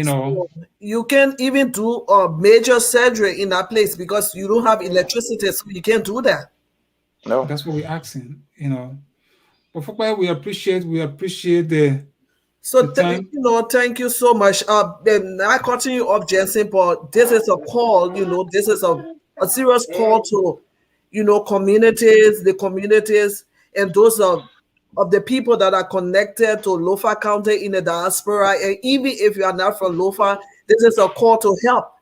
So you can't even do a major surgery in that place because you don't have electricity, so you can't do that. No, that's what we're asking. But for why we appreciate the. So thank you so much. Then I continue up, Jensen, but this is a call. This is a serious call to, communities, and those of the people that are connected to LOFA County in the diaspora. And even if you are not from LOFA, this is a call to help,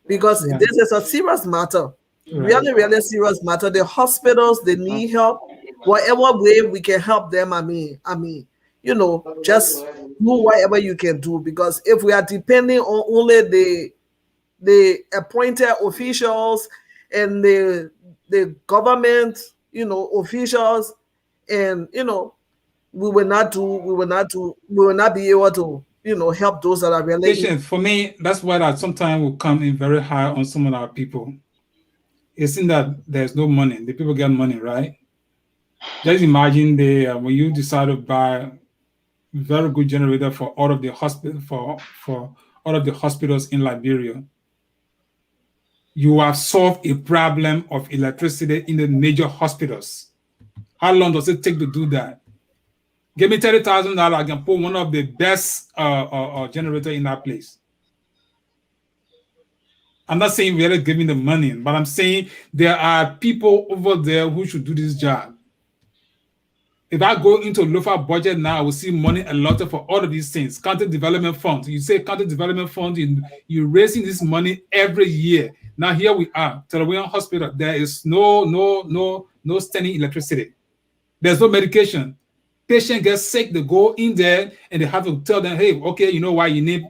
because this is a serious matter. Really, really serious matter. The hospitals, they need help. Whatever way we can help them, just do whatever you can do, because if we are depending on only the appointed officials and the government, officials, and we will not be able to, help those that are really Patient, for me, that's why that sometimes will come in very high on some of our people. It's in that there's no money. The people get money, right? Just imagine when you decide to buy very good generator for all of the hospital for all of the hospitals in Liberia, you have solved a problem of electricity in the major hospitals. How long does it take to do that? Give me $30,000, I can put one of the best generator in that place. I'm not saying we're giving the money, but I'm saying there are people over there who should do this job. If I go into LOFA budget now, I will see money allotted for all of these things. County development fund. You say county development fund, you're raising this money every year. Now here we are, Telewian Hospital. There is no standing electricity. There's no medication. Patient gets sick, they go in there and they have to tell them, hey, okay, you know why you need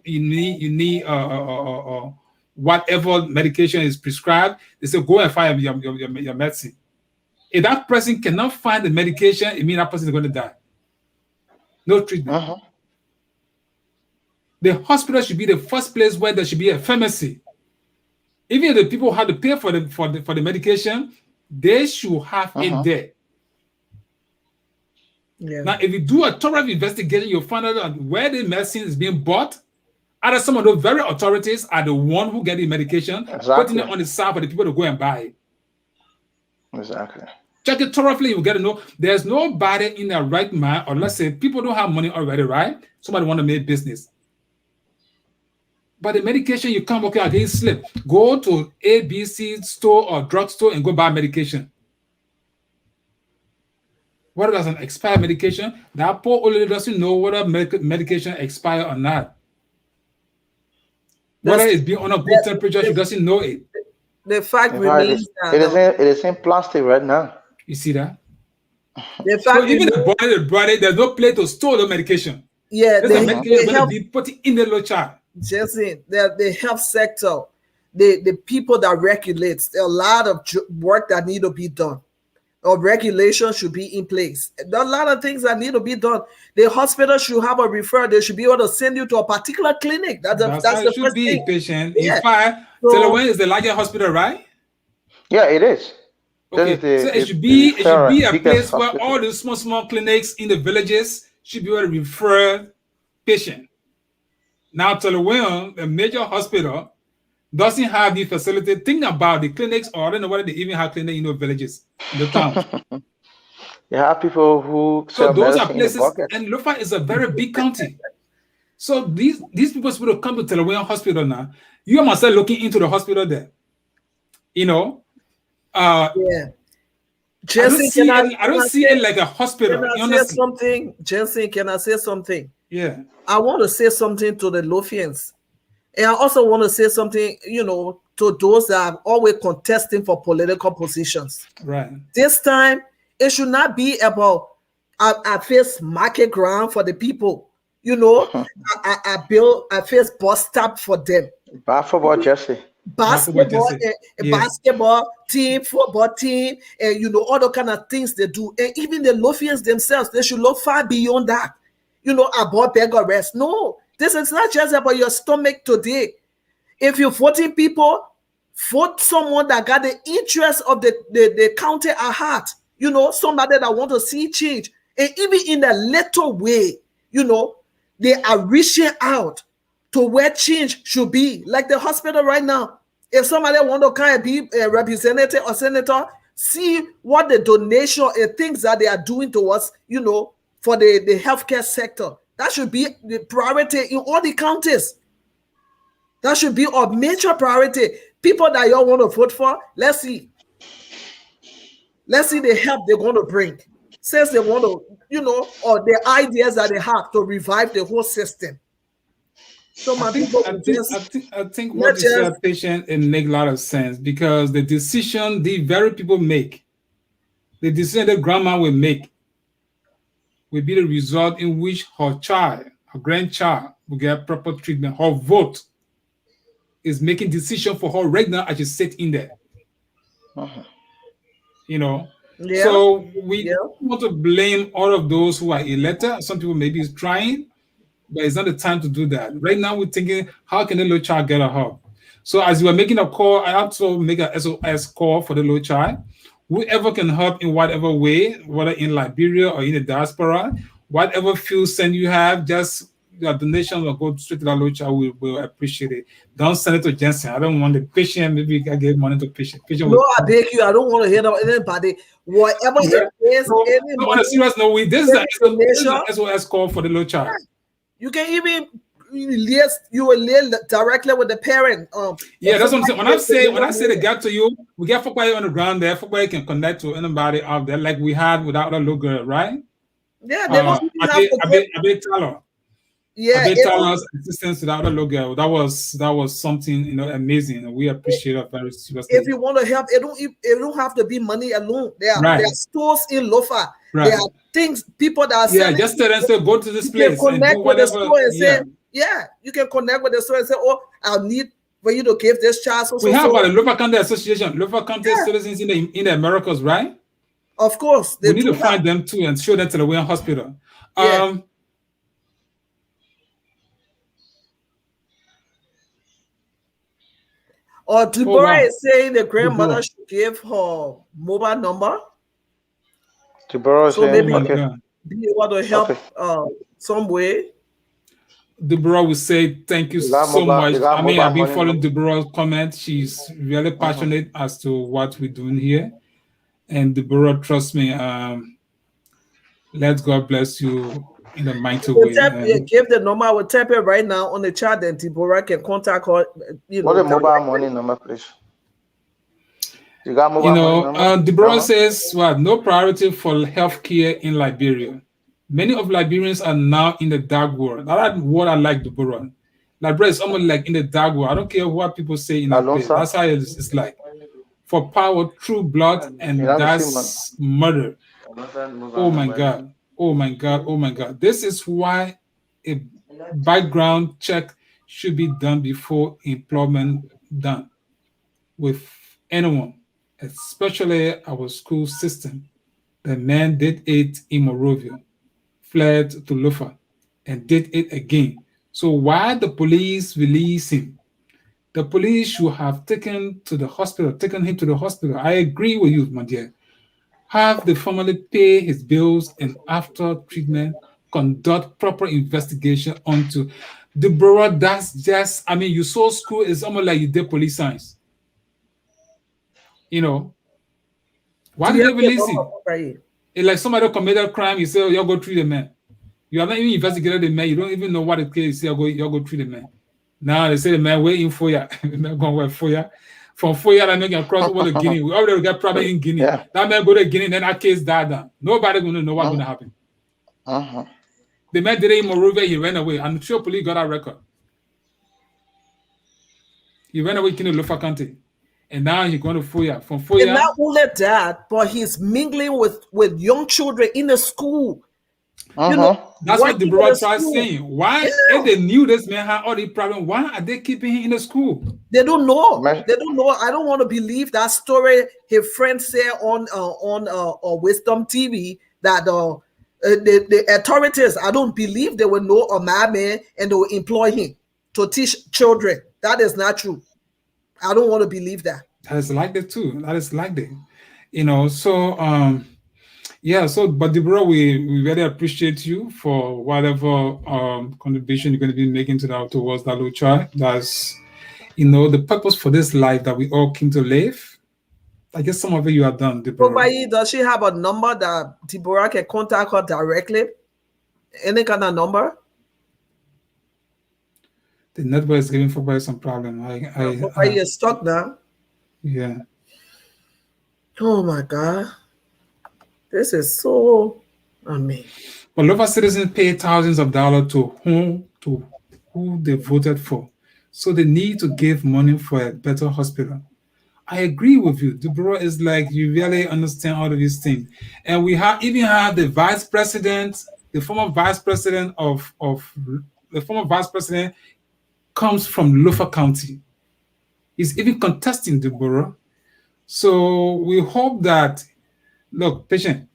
whatever medication is prescribed. They say go and find your medicine. If that person cannot find the medication, it means that person is going to die. No treatment. The hospital should be the first place where there should be a pharmacy. Even if the people have to pay for the medication, they should have it there. Yeah. Now, if you do a thorough investigation, you'll find out where the medicine is being bought. Either some of those very authorities are the one who get the medication, putting it on the side for the people to go and buy it. Exactly. Check it thoroughly, you get to know there's nobody in their right mind, or let's say people don't have money already, right? Somebody want to make business. But the medication you come, okay, again, slip. Go to ABC store or drugstore and go buy medication. Whether that's an expired medication, that poor old lady doesn't know whether medication expire or not. Whether it's being on a good temperature, she doesn't know it. The fact remains that it is in plastic right now. You see that? The fact so even the body, there's no place to store the medication. Yeah, the medication is going to be put in the low chart. Jesse, the health sector, the people that regulate, there are a lot of work that need to be done. Or regulation should be in place. There are a lot of things that need to be done. The hospital should have a referral. They should be able to send you to a particular clinic. That's the should first be thing. Patient. Yeah. In fact, Telewian is the largest hospital, right? Yeah, it is. Okay, so it should be a place where all the small clinics in the villages should be able to refer patient. Now, Telewian, the major hospital, doesn't have the facility. Think about the clinics, or I don't know whether they even have clinics in the villages, in the towns. You have people who so those are places, and LOFA is a very big county. So these people supposed to come to Telewian Hospital now. You must start looking into the hospital there. You know, yeah. Jensen, I don't see it like a hospital. Can I say something? Jensen, can I say something? Yeah. I want to say something to the Lofians. And I also want to say something, to those that are always contesting for political positions. Right. This time, it should not be about I face market ground for the people. I face bus stop for them. Basketball, Jesse. Basketball team, football team, and all the kind of things they do. And even the Lofians themselves, they should look far beyond that. About beggar rest. No, this is not just about your stomach today. If you're voting people, vote someone that got the interest of the county at heart. Somebody that want to see change. And even in a little way, they are reaching out to where change should be. Like the hospital right now. If somebody want to kind of be a representative or senator, see what the donation and things that they are doing to us, for the healthcare sector. That should be the priority in all the counties. That should be a major priority. People that y'all want to vote for, let's see. Let's see the help they're going to bring. Since they want to, or the ideas that they have to revive the whole system. So I think what you said, Patient, it makes a lot of sense, because the decision the very people make, the decision the grandma will make, will be the result in which her child, her grandchild, will get proper treatment. Her vote is making decision for her right now as she sit in there. Yeah. So we Yeah. don't want to blame all of those who are elected. Some people maybe is trying, but it's not the time to do that. Right now, we're thinking, how can the low child get a help? So as you are making a call, I have to make a SOS call for the low child. Whoever can help in whatever way, whether in Liberia or in the diaspora, whatever fuel send you have, just your donation will go straight to the low child. We will appreciate it. Don't send it to Jensen. I don't want the patient. Maybe I give money to patient. Patient No, will. I beg you. I don't want to hear anybody. Whatever Yeah. it is, So, any so on a money, serious note, this is any donation, a SOS call for the low child. you can even liaise. You will liaise directly with the parent. Yeah, that's what I'm saying. When I say the the gap to you, we get football on the ground there. Football can connect to anybody out there, like we had without the logo, right? yeah, they don't even have to go. Abe Taylor. Yeah, Abe Taylor's assistance without the logo. That was something amazing, and we appreciate it very seriously. if you want to help, it don't have to be money alone. There Right. are stores in LOFA. Right. There are things, people that are Yeah, selling. just tell them to go to this You place can and connect do with the whatever. store and Yeah. say, yeah, you can connect with the store and say, oh, I'll need for you to give this child. We have the Lofa County Association, Lofa County citizens in the Americas, right? Of course, We need to find them too and show them to the Wayne Hospital. Yeah. Or Deborah is saying the grandmother should give her mobile number. Deborah so maybe okay. be able to help some way. Deborah will say thank you so much. I mean, I've been following Deborah's comments. She's really passionate as to what we're doing here. And Deborah, trust me, let God bless you in a mighty way. Give the number. I will type it right now on the chat, and Deborah can contact her. What the mobile money number, please? You got mobile money number? Deborah says, well, no priority for healthcare in Liberia. Many of Liberians are now in the dark world. That's what I like, Deborah. Liberia is almost like in the dark world. I don't care what people say in that place. That's how it's like. For power, true blood, and that's murder. Oh my God. Oh my God. Oh my God. This is why a background check should be done before employment done with anyone, especially our school system. The man did it in Monrovia, fled to LOFA, and did it again. So why the police release him? The police should have taken him to the hospital. I agree with you, my dear. Have the family pay his bills, and after treatment, conduct proper investigation onto Deborah. That's just, I mean, you saw school is almost like you did police science. You know, why did they release him? It's like somebody committed a crime, you say, oh, you'll go treat the man. You have not even investigated the man. You don't even know what it is. You say, you'll go treat the man. Now they say the man waiting for you. The man going to wait for you. From Foya, that man can cross over to Guinea. We already got problem in Guinea. Yeah. That man go to Guinea, then that case died down. Nobody going to know what's going to happen. The man did it in Monrovia, he ran away. I'm sure police got that record. He ran away to LOFA County. And now he's going to Foya. From Foya. And not only that, but he's mingling with young children in the school. You know, that's what Deborah tried saying. Why, if they knew this man had all the problem, why are they keeping him in the school? They don't know. They don't know. I don't want to believe that story his friend said on Wisdom TV that the authorities, I don't believe they will know a madman and they will employ him to teach children. That is not true. I don't want to believe that. That is like that too. That is like that. You know, so yeah, so but Deborah, we really appreciate you for whatever contribution you're going to be making towards that little child. That's, you know, the purpose for this life that we all came to live. I guess some of it you have done, Deborah. Does she have a number that Deborah can contact her directly? Any kind of number? The network is giving Fobayi some problem. Fobayi is stuck now. Yeah. Oh my God. This is so, I mean. But LOFA citizens pay thousands of dollars to who they voted for. So they need to give money for a better hospital. I agree with you. Deborah is like, you really understand all of these things. And we even have the vice president, the former vice president comes from LOFA County. He's even contesting Deborah. So we hope that look, patient.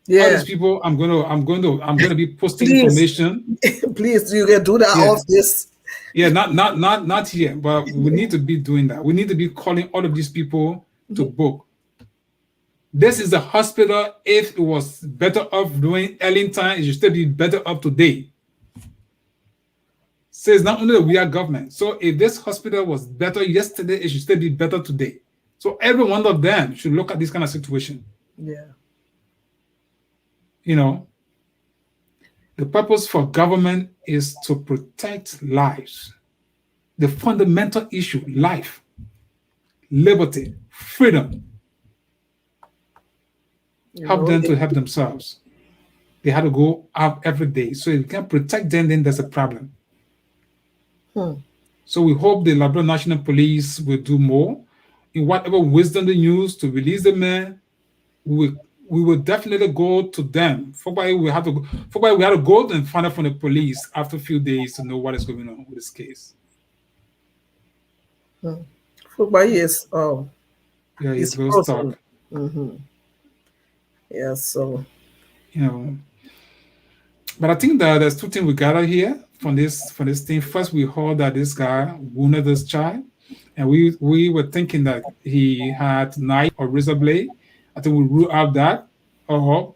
All Yeah. these people, I'm gonna be posting Please. information. Please, you can do that Yeah. off this. Yeah, not here, but we need to be doing that. We need to be calling all of these people to book. This is the hospital. If it was better off doing early time, it should still be better up today. So it's not only that we are government. So if this hospital was better yesterday, it should still be better today. So every one of them should look at this kind of situation. Yeah. You know, the purpose for government is to protect lives. The fundamental issue, life, liberty, freedom. Help them to help themselves. They have to go out every day. So if you can't protect them, then there's a problem. So we hope the Liberia National Police will do more in whatever wisdom they use to release the men. We will definitely go to them. We have to go and find out from the police after a few days to know what is going on with this case. Yes. Yeah, he's very stuck. Yeah, so but I think that there's two things we gather here from this thing. First, we heard that this guy wounded this child, and we were thinking that he had knife or razor blade. I think we rule out that, or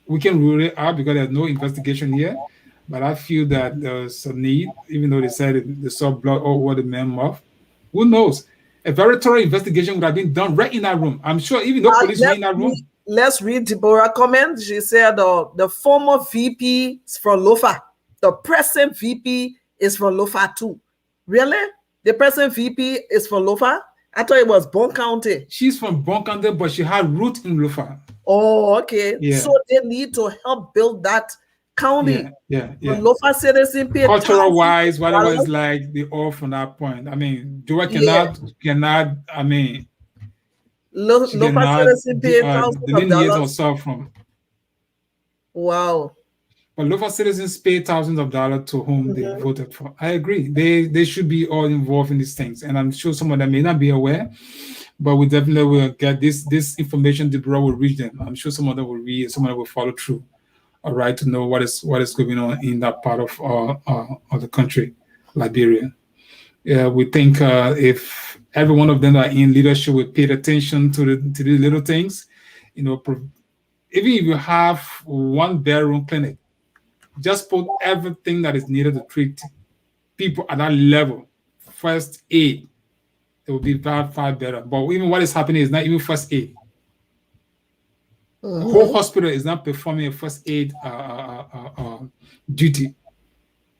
we can rule it out because there's no investigation here. But I feel that there's a need, even though they said they saw blood all over the man's mouth. Who knows? A very thorough investigation would have been done right in that room. I'm sure even though police were in that room. Let's read Deborah's comment. She said the former VP is from LOFA. The present VP is from LOFA too. Really? The present VP is from LOFA? I thought it was Bon County. She's from Bon County, but she had roots in LOFA. Oh, okay. Yeah. So they need to help build that county. Yeah. LOFA citizen pay cultural wise, whatever it's like, they all from that point. I mean, Joa cannot. I mean, LOFA citizen pay $1,000 herself from. Wow. But LOFA citizens pay thousands of dollars to whom they voted for. I agree. They should be all involved in these things, and I'm sure some of them may not be aware. But we definitely will get this information. Deborah will reach them. I'm sure some of them will read. Some of them will follow through. All right, to know what is going on in that part of the country, Liberia. Yeah, we think if every one of them are in leadership will pay attention to the little things, even if you have one bedroom clinic, just put everything that is needed to treat people at that level. First aid, it will be far better. But even what is happening is not even first aid. The whole hospital is not performing a first aid duty.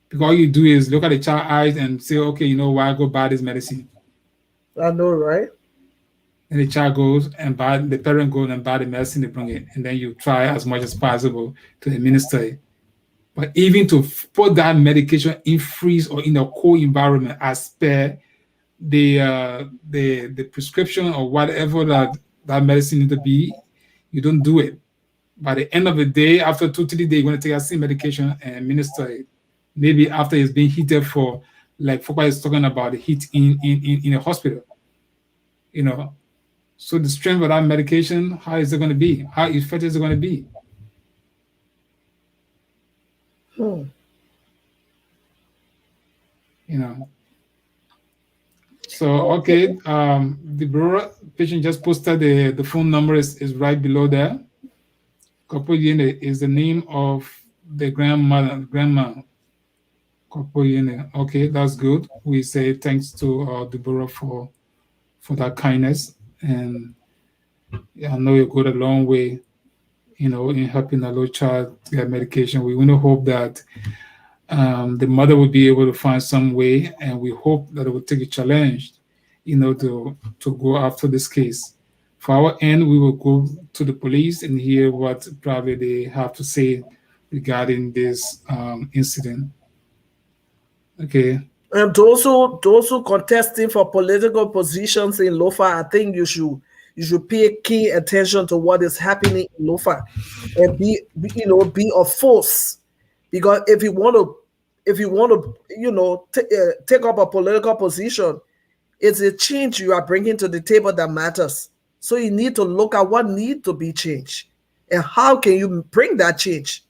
Because all you do is look at the child's eyes and say, okay, you know why, go buy this medicine. I know, right? And the child goes and the parent goes and buy the medicine, they bring it. And then you try as much as possible to administer it. But even to put that medication in freeze or in a cold environment as per the prescription or whatever that medicine need to be, you don't do it. By the end of the day, after 2-3 days, you're going to take that same medication and administer it. Maybe after it's been heated for, like Foka is talking about, the heat in a hospital. So the strength of that medication, how is it going to be? How effective is it going to be? So okay, the patient just posted the phone number is right below there. Kopoyene is the name of the grandma. Kopoyene. Okay, that's good. We say thanks to Deborah for that kindness, and I know you go a long way, in helping a little child get medication. We want to hope that the mother will be able to find some way, and we hope that it will take a challenge, to go after this case. For our end, we will go to the police and hear what probably they have to say regarding this incident. Okay. And those who contesting for political positions in LOFA, I think you should pay key attention to what is happening in LOFA and be a force. Because if you want to take up a political position, it's a change you are bringing to the table that matters. So you need to look at what needs to be changed and how can you bring that change.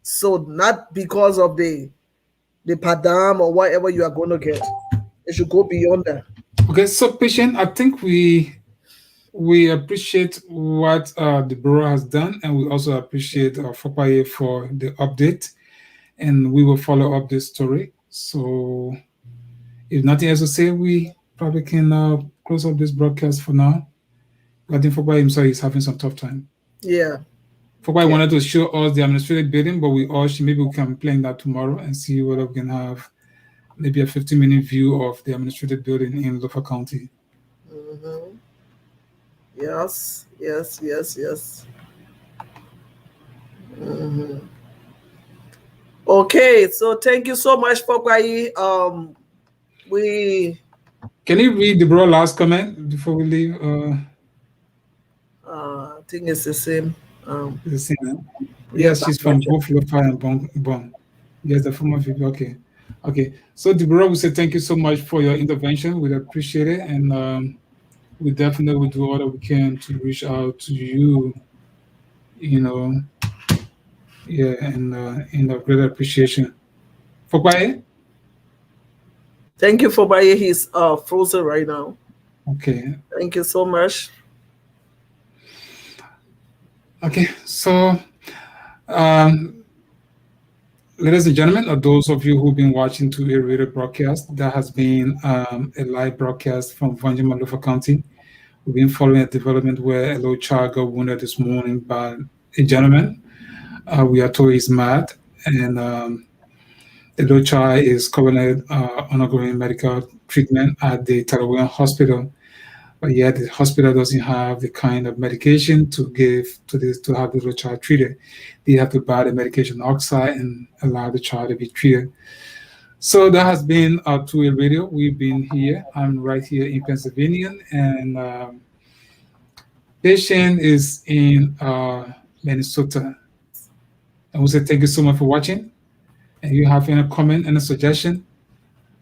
So not because of the padam or whatever you are going to get. It should go beyond that. Okay, so patient, I think we appreciate what the bureau has done, and we also appreciate Fopaye for the update, and we will follow up this story. So if nothing else to say, we probably can close up this broadcast for now. I think Fopaye himself is having some tough time. Yeah. Fopaye wanted to show us the administrative building, but maybe we can plan that tomorrow and see whether we can have maybe a 15-minute view of the administrative building in LOFA County. Mm-hmm. Yes. Mm-hmm. Okay, so thank you so much, Fopaye. Can you read the bro last comment before we leave? I think it's the same. The same. Yes, she's from both LOFA and Bon. Yes, the former VP. Okay. So Deborah, we say thank you so much for your intervention. We appreciate it, and we definitely will do all that we can to reach out to you. And a great appreciation. Fopaye? Thank you, Fopaye. He's frozen right now. Okay. Thank you so much. Okay, so ladies and gentlemen, or those of you who've been watching to a radio broadcast, that has been a live broadcast from Vanjima, LOFA County. We've been following a development where a little child got wounded this morning by a gentleman. We are told he's mad, and the little child is currently undergoing medical treatment at the Tarawan Hospital. But yet the hospital doesn't have the kind of medication to give to have the little child treated. They have to buy the medication outside and allow the child to be treated. So that has been our 2A radio. We've been here. I'm right here in Pennsylvania, and patient is in Minnesota. And we say thank you so much for watching. And if you have any comment and a suggestion,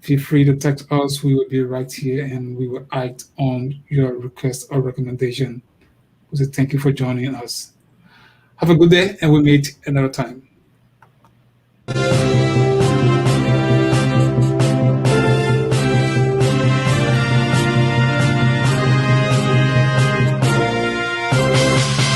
feel free to text us. We will be right here, and we will act on your request or recommendation. We say thank you for joining us. Have a good day, and we'll meet another time.